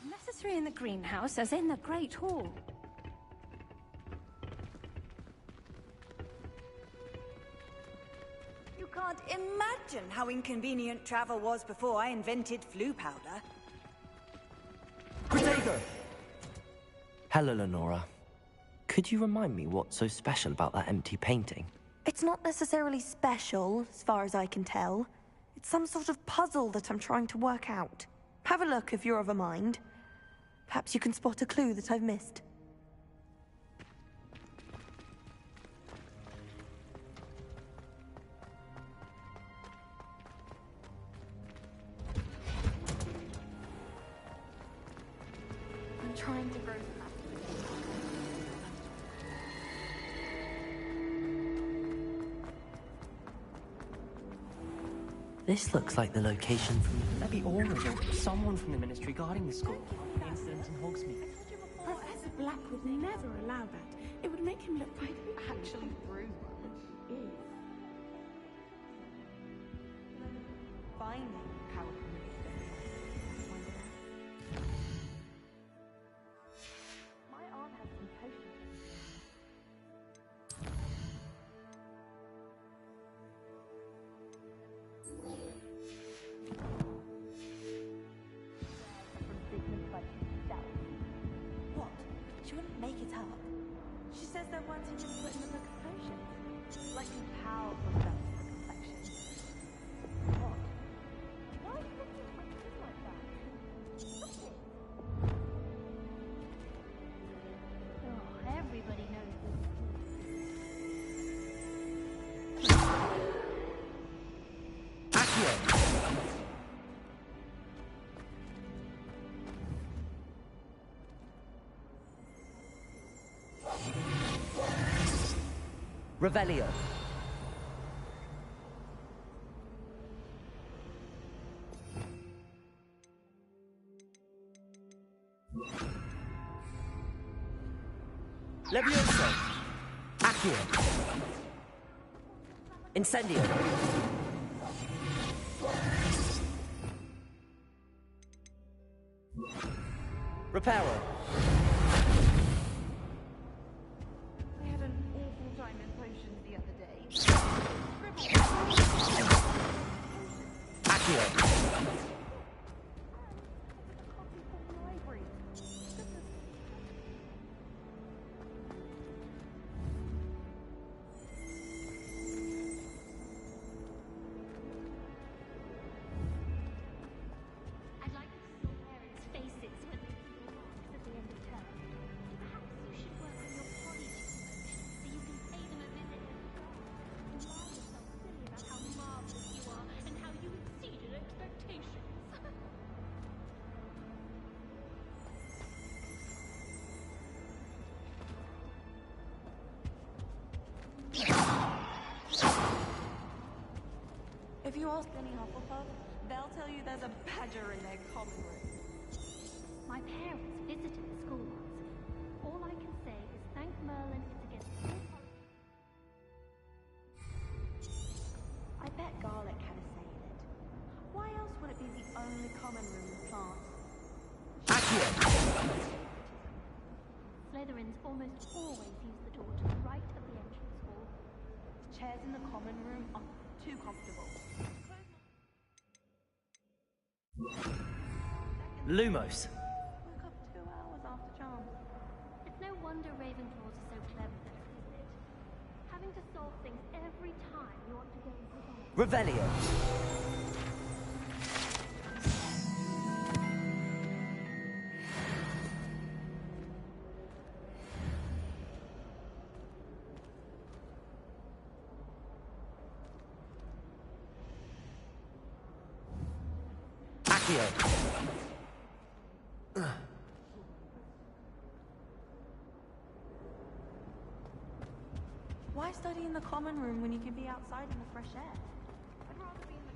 Necessary in the greenhouse as in the Great Hall. You can't imagine how inconvenient travel was before I invented flu powder. Protego! Hello, Lenora. Could you remind me what's so special about that empty painting? It's not necessarily special, as far as I can tell. It's some sort of puzzle that I'm trying to work out. Have a look if you're of a mind. Perhaps you can spot a clue that I've missed. I'm trying to grow fast. This looks like the location from... That'd be Aura or someone from the Ministry guarding the school. The incident in Hogsmeade. Professor Black would never allow that. It would make him look like he actually threw one. Finding power. My aunt has some potions. What? She wouldn't make it up. She says there weren't even put in the book of potions. Like some powerful stuff for the complexion. What? Why are you looking at my skin like that? Stop it. Oh, everybody knows this. Revelio. Levioso. Accio. Incendio. Reparo. I had an awful time in potions the other day. Accio. I'd like to see your parents' faces when they see your marks at the end of term. Perhaps you should work on your polyjuice potions so you can pay them a visit when you go. Remind yourself silly about how marvelous you are and how you exceeded expectations. If you ask any Hufflepuff, they'll tell you there's a badger in their common room. My parents visited the school once. All I can say is thank Merlin it's against all I bet garlic had a say in it. Why else would it be the only common room with plants? Slytherins almost always use the door to the right of the entrance hall. The chairs in the common room are too comfortable. Lumos. Woke up 2 hours after charms. It's no wonder Ravenclaws are so clever there, isn't it? Having to solve things every time you want to go into bed. Revelio. Accio! Why study in the common room when you could be outside in the fresh air? I'd rather be in the...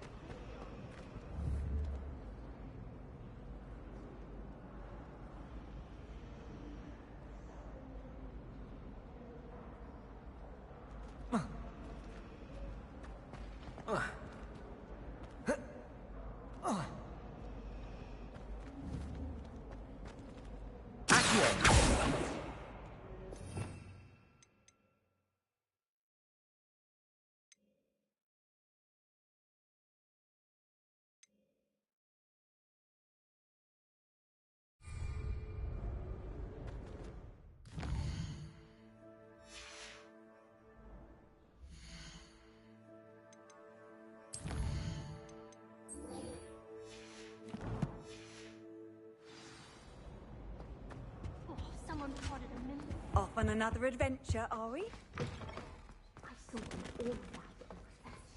Someone prodded a min. Off on another adventure, are we? I saw him all that on Professor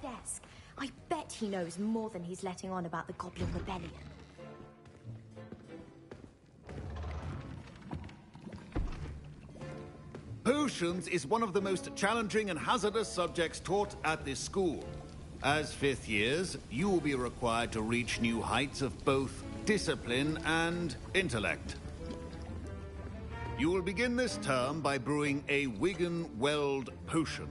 Sharp's desk. I bet he knows more than he's letting on about the Goblin Rebellion. Potions is one of the most challenging and hazardous subjects taught at this school. As fifth years, you will be required to reach new heights of both discipline and intellect. You will begin this term by brewing a Wigan-Weld potion.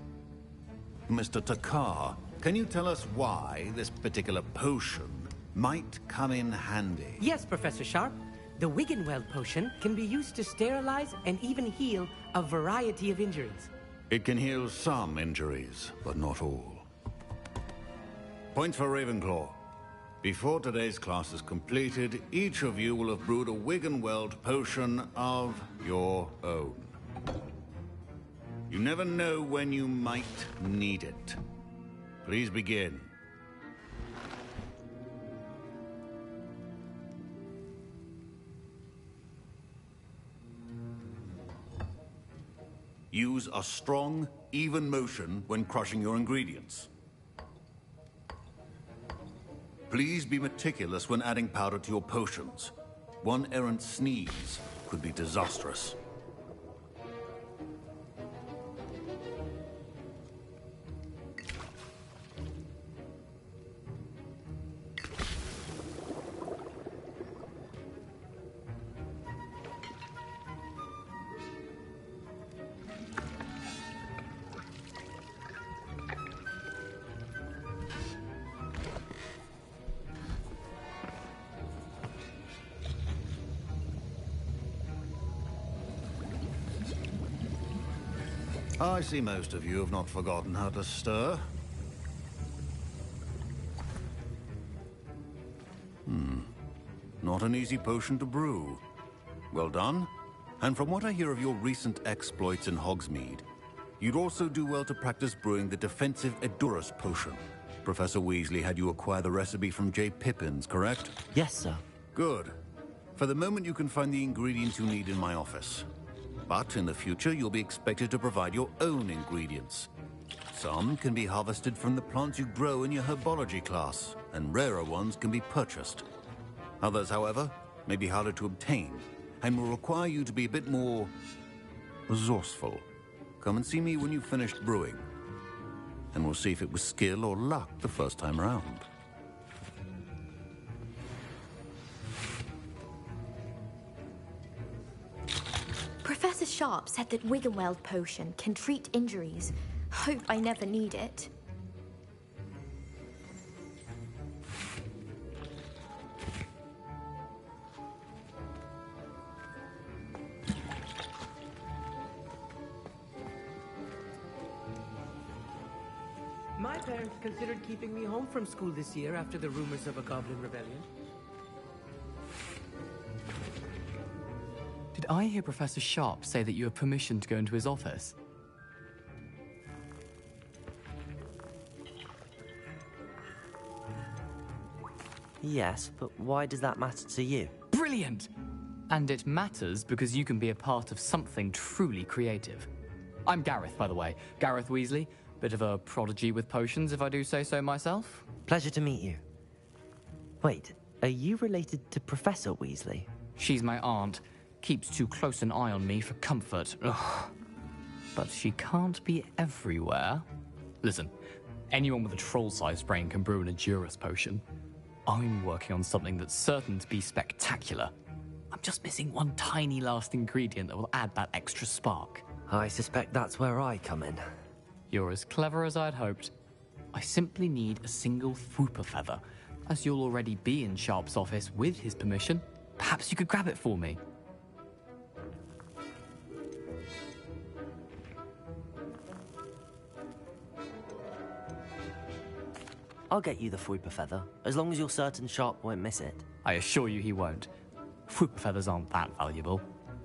Mr. Takar, can you tell us why this particular potion might come in handy? Yes, Professor Sharp. The Wigan-Weld potion can be used to sterilize and even heal a variety of injuries. It can heal some injuries, but not all. Points for Ravenclaw. Before today's class is completed, each of you will have brewed a Wigan-Weld potion of your own. You never know when you might need it. Please begin. Use a strong, even motion when crushing your ingredients. Please be meticulous when adding powder to your potions. One errant sneeze could be disastrous. I see most of you have not forgotten how to stir. Not an easy potion to brew. Well done. And from what I hear of your recent exploits in Hogsmeade, you'd also do well to practice brewing the defensive Edurus potion. Professor Weasley had you acquire the recipe from J. Pippins, correct? Yes, sir. Good. For the moment, you can find the ingredients you need in my office. But in the future, you'll be expected to provide your own ingredients. Some can be harvested from the plants you grow in your herbology class, and rarer ones can be purchased. Others, however, may be harder to obtain, and will require you to be a bit more resourceful. Come and see me when you've finished brewing, and we'll see if it was skill or luck the first time around. Professor Sharp said that Wigan-Weld potion can treat injuries. Hope I never need it. My parents considered keeping me home from school this year after the rumors of a Goblin Rebellion. Did I hear Professor Sharp say that you have permission to go into his office? Yes, but why does that matter to you? Brilliant! And it matters because you can be a part of something truly creative. I'm Gareth, by the way. Gareth Weasley. Bit of a prodigy with potions, if I do say so myself. Pleasure to meet you. Wait, Are you related to Professor Weasley? She's my aunt. Keeps too close an eye on me for comfort. Ugh. But she can't be everywhere. Listen, anyone with a troll-sized brain can brew an Adurus potion. I'm working on something that's certain to be spectacular. I'm just missing one tiny last ingredient that will add that extra spark. I suspect that's where I come in. You're as clever as I'd hoped. I simply need a single Fwooper feather. As you'll already be in Sharp's office with his permission, perhaps you could grab it for me. I'll get you the Fwooper feather, as long as you're certain Sharp won't miss it. I assure you he won't. Fwooper feathers aren't that valuable.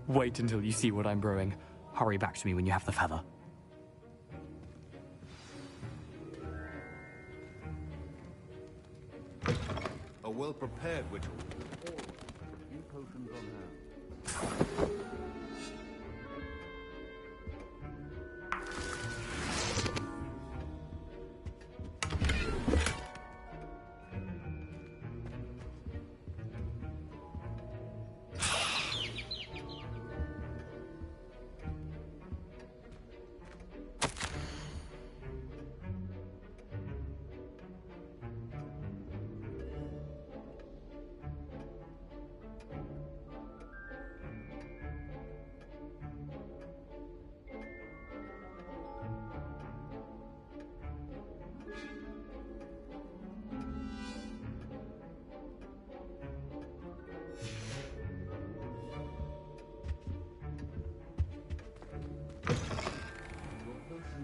Wait until you see what I'm brewing. Hurry back to me when you have the feather. A well-prepared witch. Few potions on hand.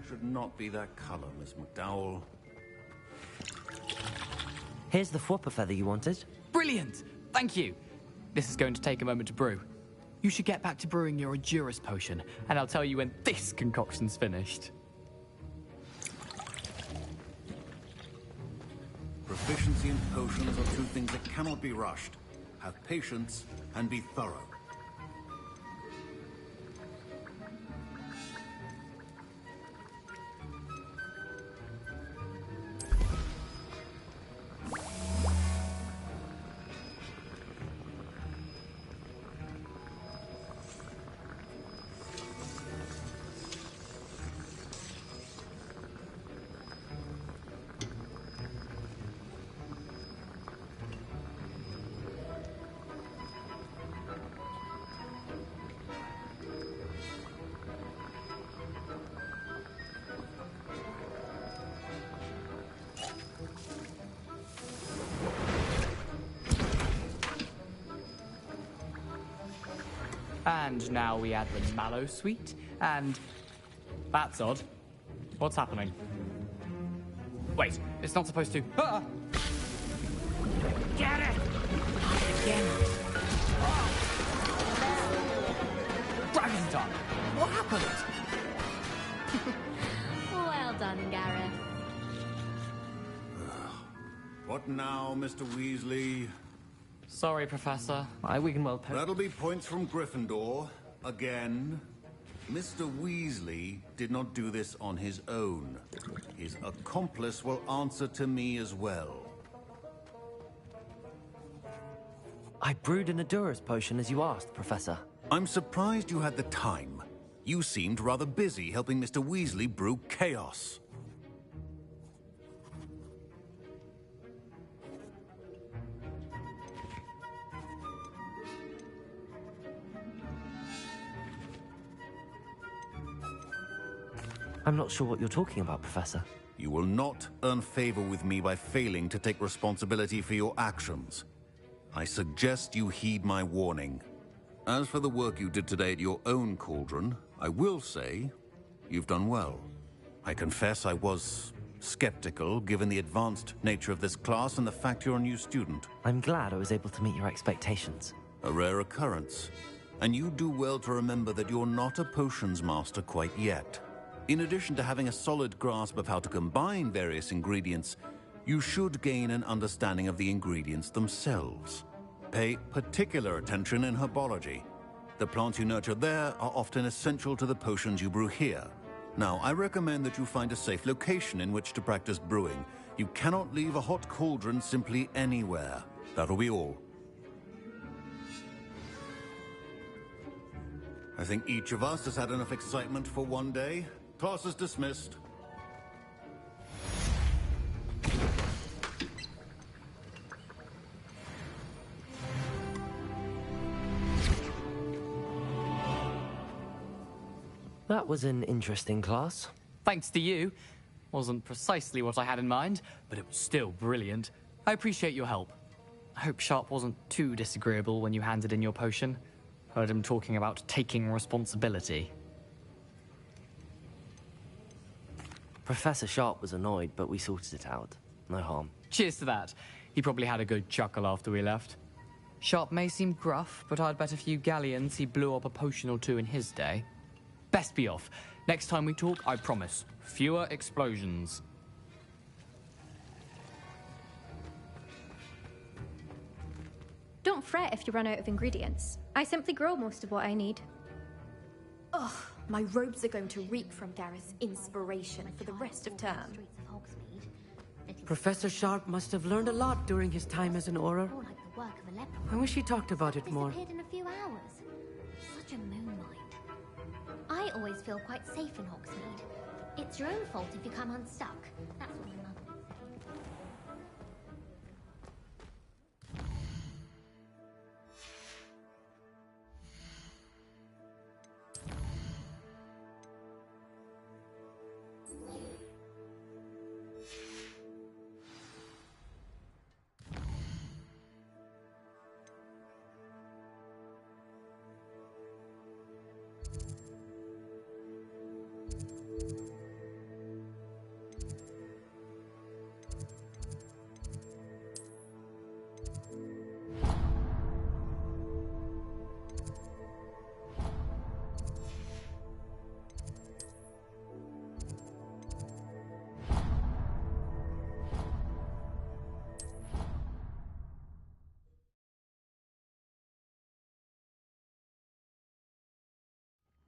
Should not be that color, Miss McDowell. Here's the Fwooper feather you wanted. Brilliant! Thank you. This is going to take a moment to brew. You should get back to brewing your Adurus potion, and I'll tell you when this concoction's finished. Proficiency in potions are two things that cannot be rushed. Have patience and be thorough. And now we add the mallow sweet, and... That's odd. What's happening? Wait, it's not supposed to... Ah! Get it! Again. Dragon's done! What happened? Well done, Gareth. What now, Mr. Weasley? Sorry, Professor. My Wiggenweld potion. That'll be points from Gryffindor. Again. Mr. Weasley did not do this on his own. His accomplice will answer to me as well. I brewed an Adurus potion as you asked, Professor. I'm surprised you had the time. You seemed rather busy helping Mr. Weasley brew chaos. I'm not sure what you're talking about, Professor. You will not earn favor with me by failing to take responsibility for your actions. I suggest you heed my warning. As for the work you did today at your own cauldron, I will say you've done well. I confess I was skeptical, given the advanced nature of this class and the fact you're a new student. I'm glad I was able to meet your expectations. A rare occurrence. And you do well to remember that you're not a potions master quite yet. In addition to having a solid grasp of how to combine various ingredients, you should gain an understanding of the ingredients themselves. Pay particular attention in herbology. The plants you nurture there are often essential to the potions you brew here. Now, I recommend that you find a safe location in which to practice brewing. You cannot leave a hot cauldron simply anywhere. That'll be all. I think each of us has had enough excitement for one day. Class is dismissed. That was an interesting class. Thanks to you. Wasn't precisely what I had in mind, but it was still brilliant. I appreciate your help. I hope Sharp wasn't too disagreeable when you handed in your potion. Heard him talking about taking responsibility. Professor Sharp was annoyed, but we sorted it out. No harm. Cheers to that. He probably had a good chuckle after we left. Sharp may seem gruff, but I'd bet a few galleons he blew up a potion or two in his day. Best be off. Next time we talk, I promise, fewer explosions. Don't fret if you run out of ingredients. I simply grow most of what I need. Ugh, my robes are going to reek from Gareth's inspiration for the rest of term. Professor Sharp must have learned a lot during his time as an Auror. I wish he talked about it more. Disappeared in a few hours. Such a moonlight. I always feel quite safe in Hogsmeade. It's your own fault if you come unstuck. That's what my mother would say.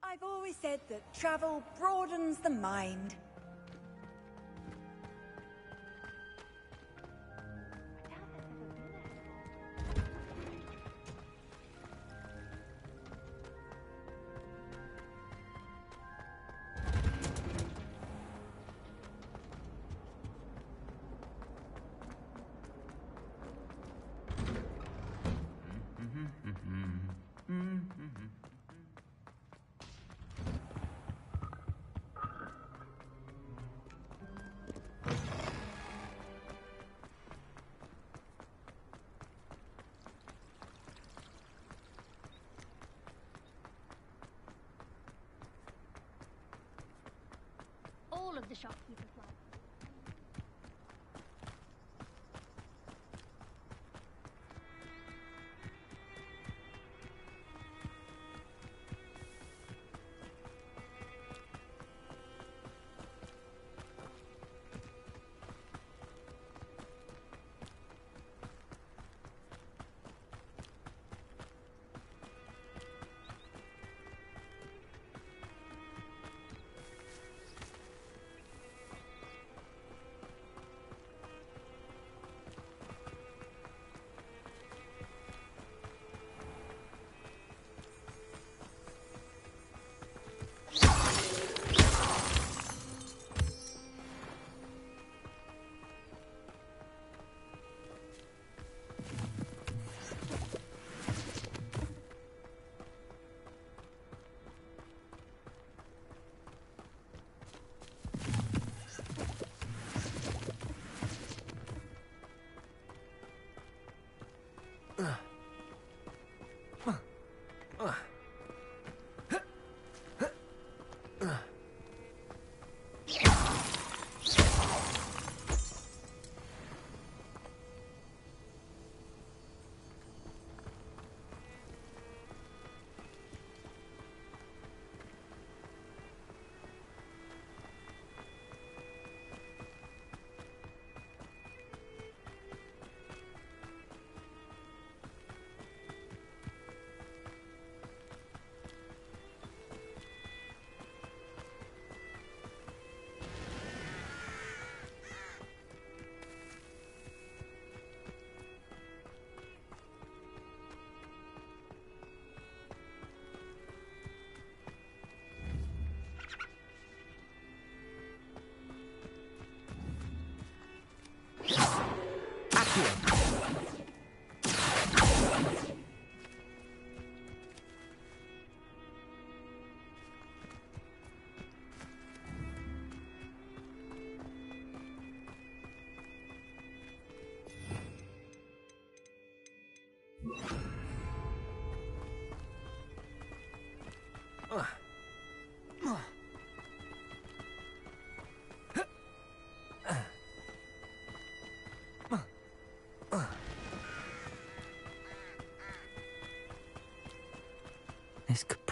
I've always said that travel broadens the mind. All of the shopkeepers like.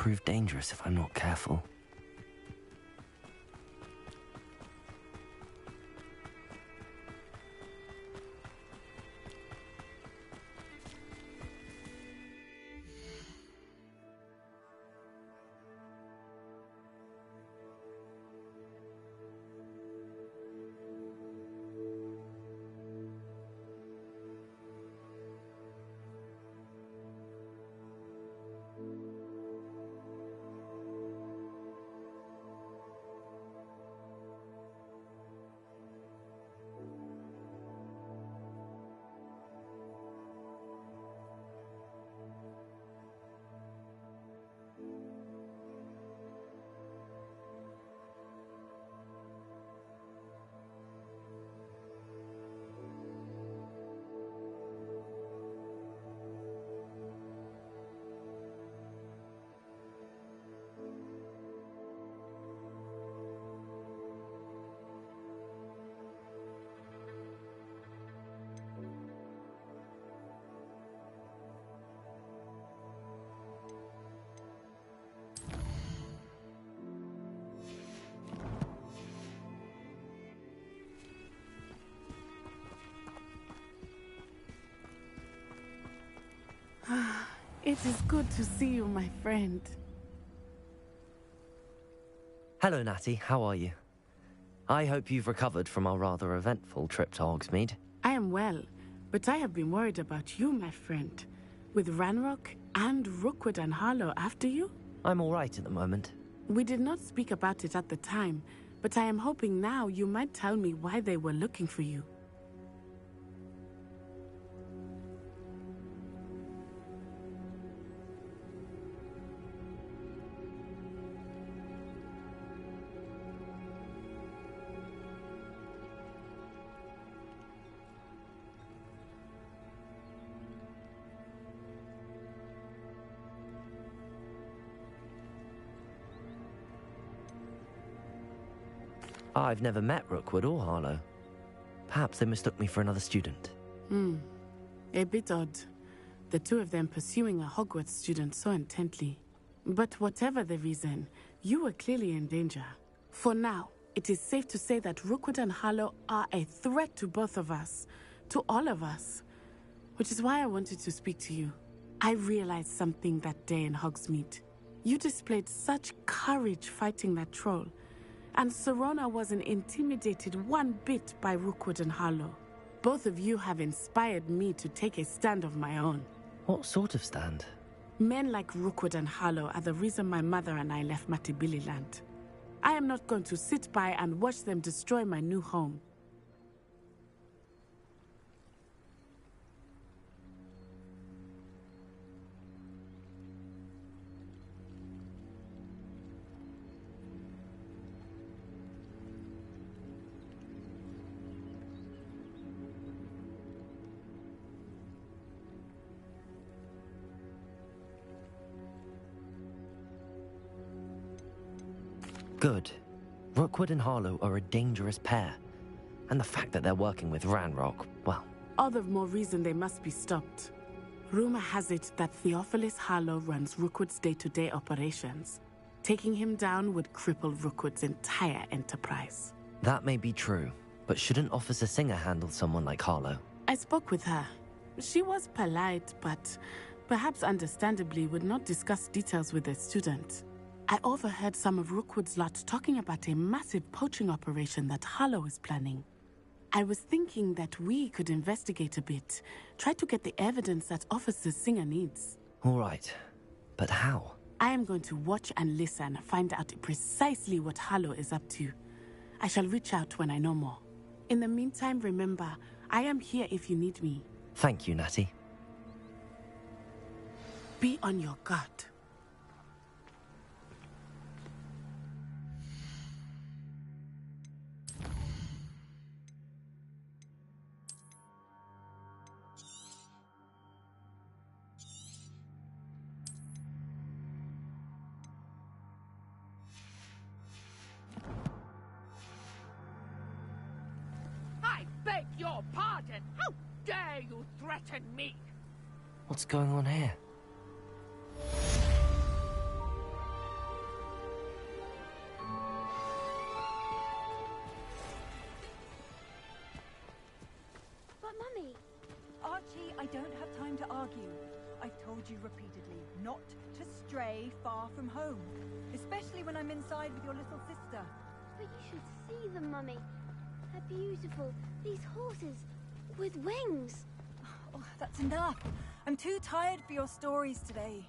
prove dangerous if I'm not careful. It is good to see you, my friend. Hello, Natty. How are you? I hope you've recovered from our rather eventful trip to Hogsmeade. I am well, but I have been worried about you, my friend. With Ranrock and Rookwood and Harlow after you? I'm all right at the moment. We did not speak about it at the time, but I am hoping now you might tell me why they were looking for you. I've never met Rookwood or Harlow. Perhaps they mistook me for another student. A bit odd. The two of them pursuing a Hogwarts student so intently. But whatever the reason, you were clearly in danger. For now, it is safe to say that Rookwood and Harlow are a threat to both of us. To all of us. Which is why I wanted to speak to you. I realized something that day in Hogsmeade. You displayed such courage fighting that troll. And Serona wasn't intimidated one bit by Rookwood and Harlow. Both of you have inspired me to take a stand of my own. What sort of stand? Men like Rookwood and Harlow are the reason my mother and I left Matibili land. I am not going to sit by and watch them destroy my new home. Good. Rookwood and Harlow are a dangerous pair. And the fact that they're working with Ranrock, well... All the more reason they must be stopped. Rumor has it that Theophilus Harlow runs Rookwood's day-to-day operations. Taking him down would cripple Rookwood's entire enterprise. That may be true, but shouldn't Officer Singer handle someone like Harlow? I spoke with her. She was polite, but perhaps understandably would not discuss details with a student. I overheard some of Rookwood's lot talking about a massive poaching operation that Harlow is planning. I was thinking that we could investigate a bit, try to get the evidence that Officer Singer needs. All right, but how? I am going to watch and listen, find out precisely what Harlow is up to. I shall reach out when I know more. In the meantime, remember, I am here if you need me. Thank you, Natty. Be on your guard. Beg your pardon! How dare you threaten me? What's going on here? I don't have time to argue. I've told you repeatedly not to stray far from home, especially when I'm inside with your little sister. But you should see them, Mummy. They're beautiful. These horses with wings. Oh, that's enough. I'm too tired for your stories today.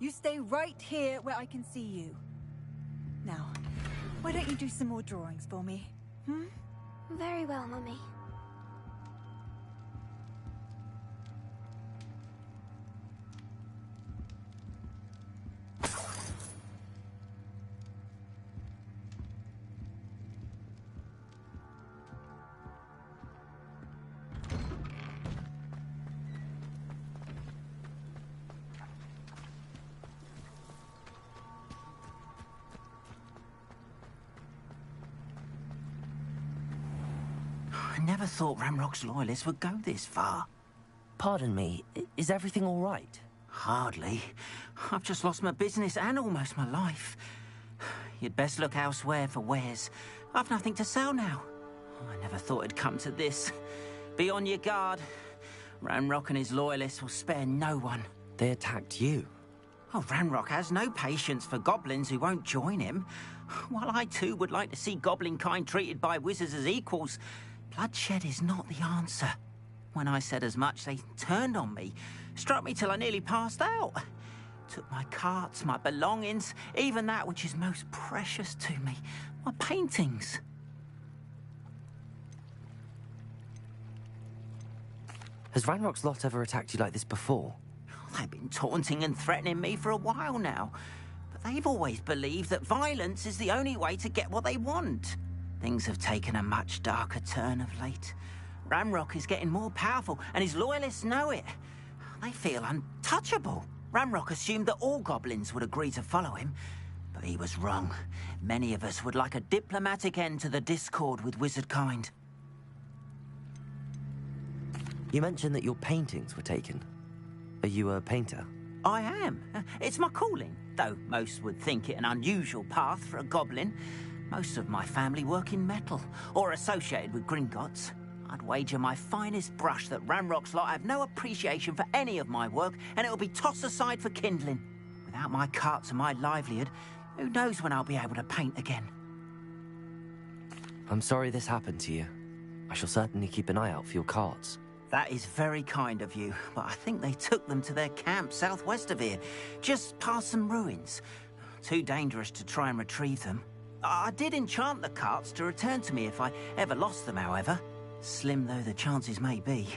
You stay right here where I can see you. Now, why don't you do some more drawings for me? Hmm? Very well, Mummy. I never thought Ramrock's loyalists would go this far. Pardon me, is everything all right? Hardly. I've just lost my business and almost my life. You'd best look elsewhere for wares. I've nothing to sell now. I never thought it'd come to this. Be on your guard. Ramrock and his loyalists will spare no one. They attacked you? Oh, Ramrock has no patience for goblins who won't join him. While I too would like to see goblin kind treated by wizards as equals, bloodshed is not the answer. When I said as much, they turned on me, struck me till I nearly passed out. Took my carts, my belongings, even that which is most precious to me, my paintings. Has Ranrock's lot ever attacked you like this before? They've been taunting and threatening me for a while now, but they've always believed that violence is the only way to get what they want. Things have taken a much darker turn of late. Ramrock is getting more powerful, and his loyalists know it. They feel untouchable. Ramrock assumed that all goblins would agree to follow him, but he was wrong. Many of us would like a diplomatic end to the discord with wizard kind. You mentioned that your paintings were taken. Are you a painter? I am. It's my calling, though most would think it an unusual path for a goblin. Most of my family work in metal, or associated with Gringotts. I'd wager my finest brush that Ramrock's lot have no appreciation for any of my work, and it'll be tossed aside for kindling. Without my carts and my livelihood, who knows when I'll be able to paint again? I'm sorry this happened to you. I shall certainly keep an eye out for your carts. That is very kind of you, but I think they took them to their camp southwest of here, just past some ruins. Too dangerous to try and retrieve them. I did enchant the carts to return to me if I ever lost them, however. Slim though the chances may be,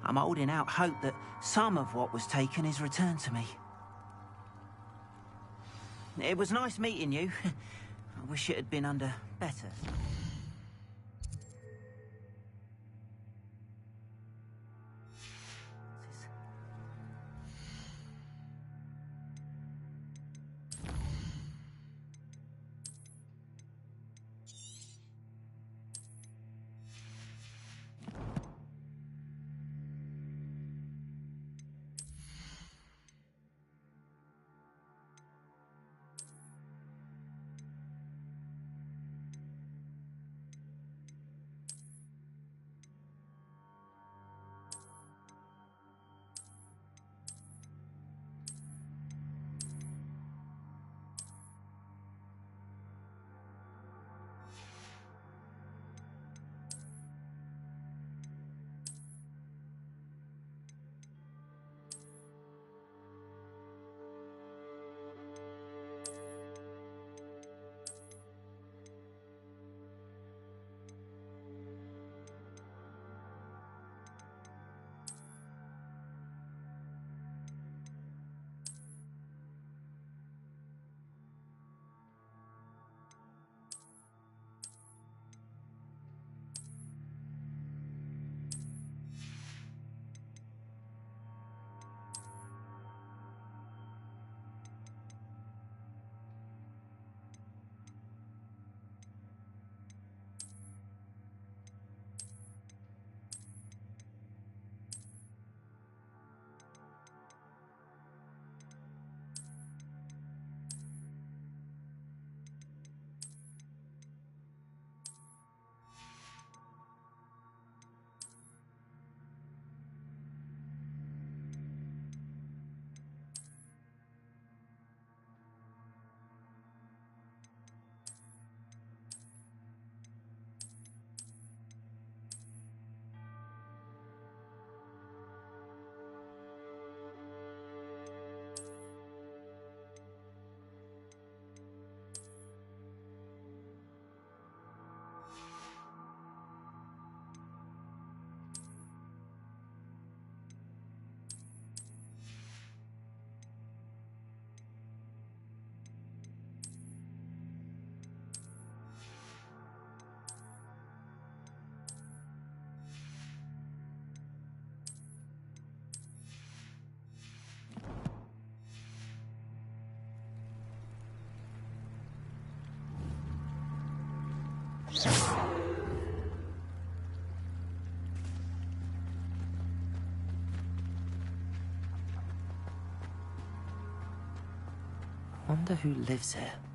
I'm holding out hope that some of what was taken is returned to me. It was nice meeting you. I wish it had been under better. Wonder who lives here.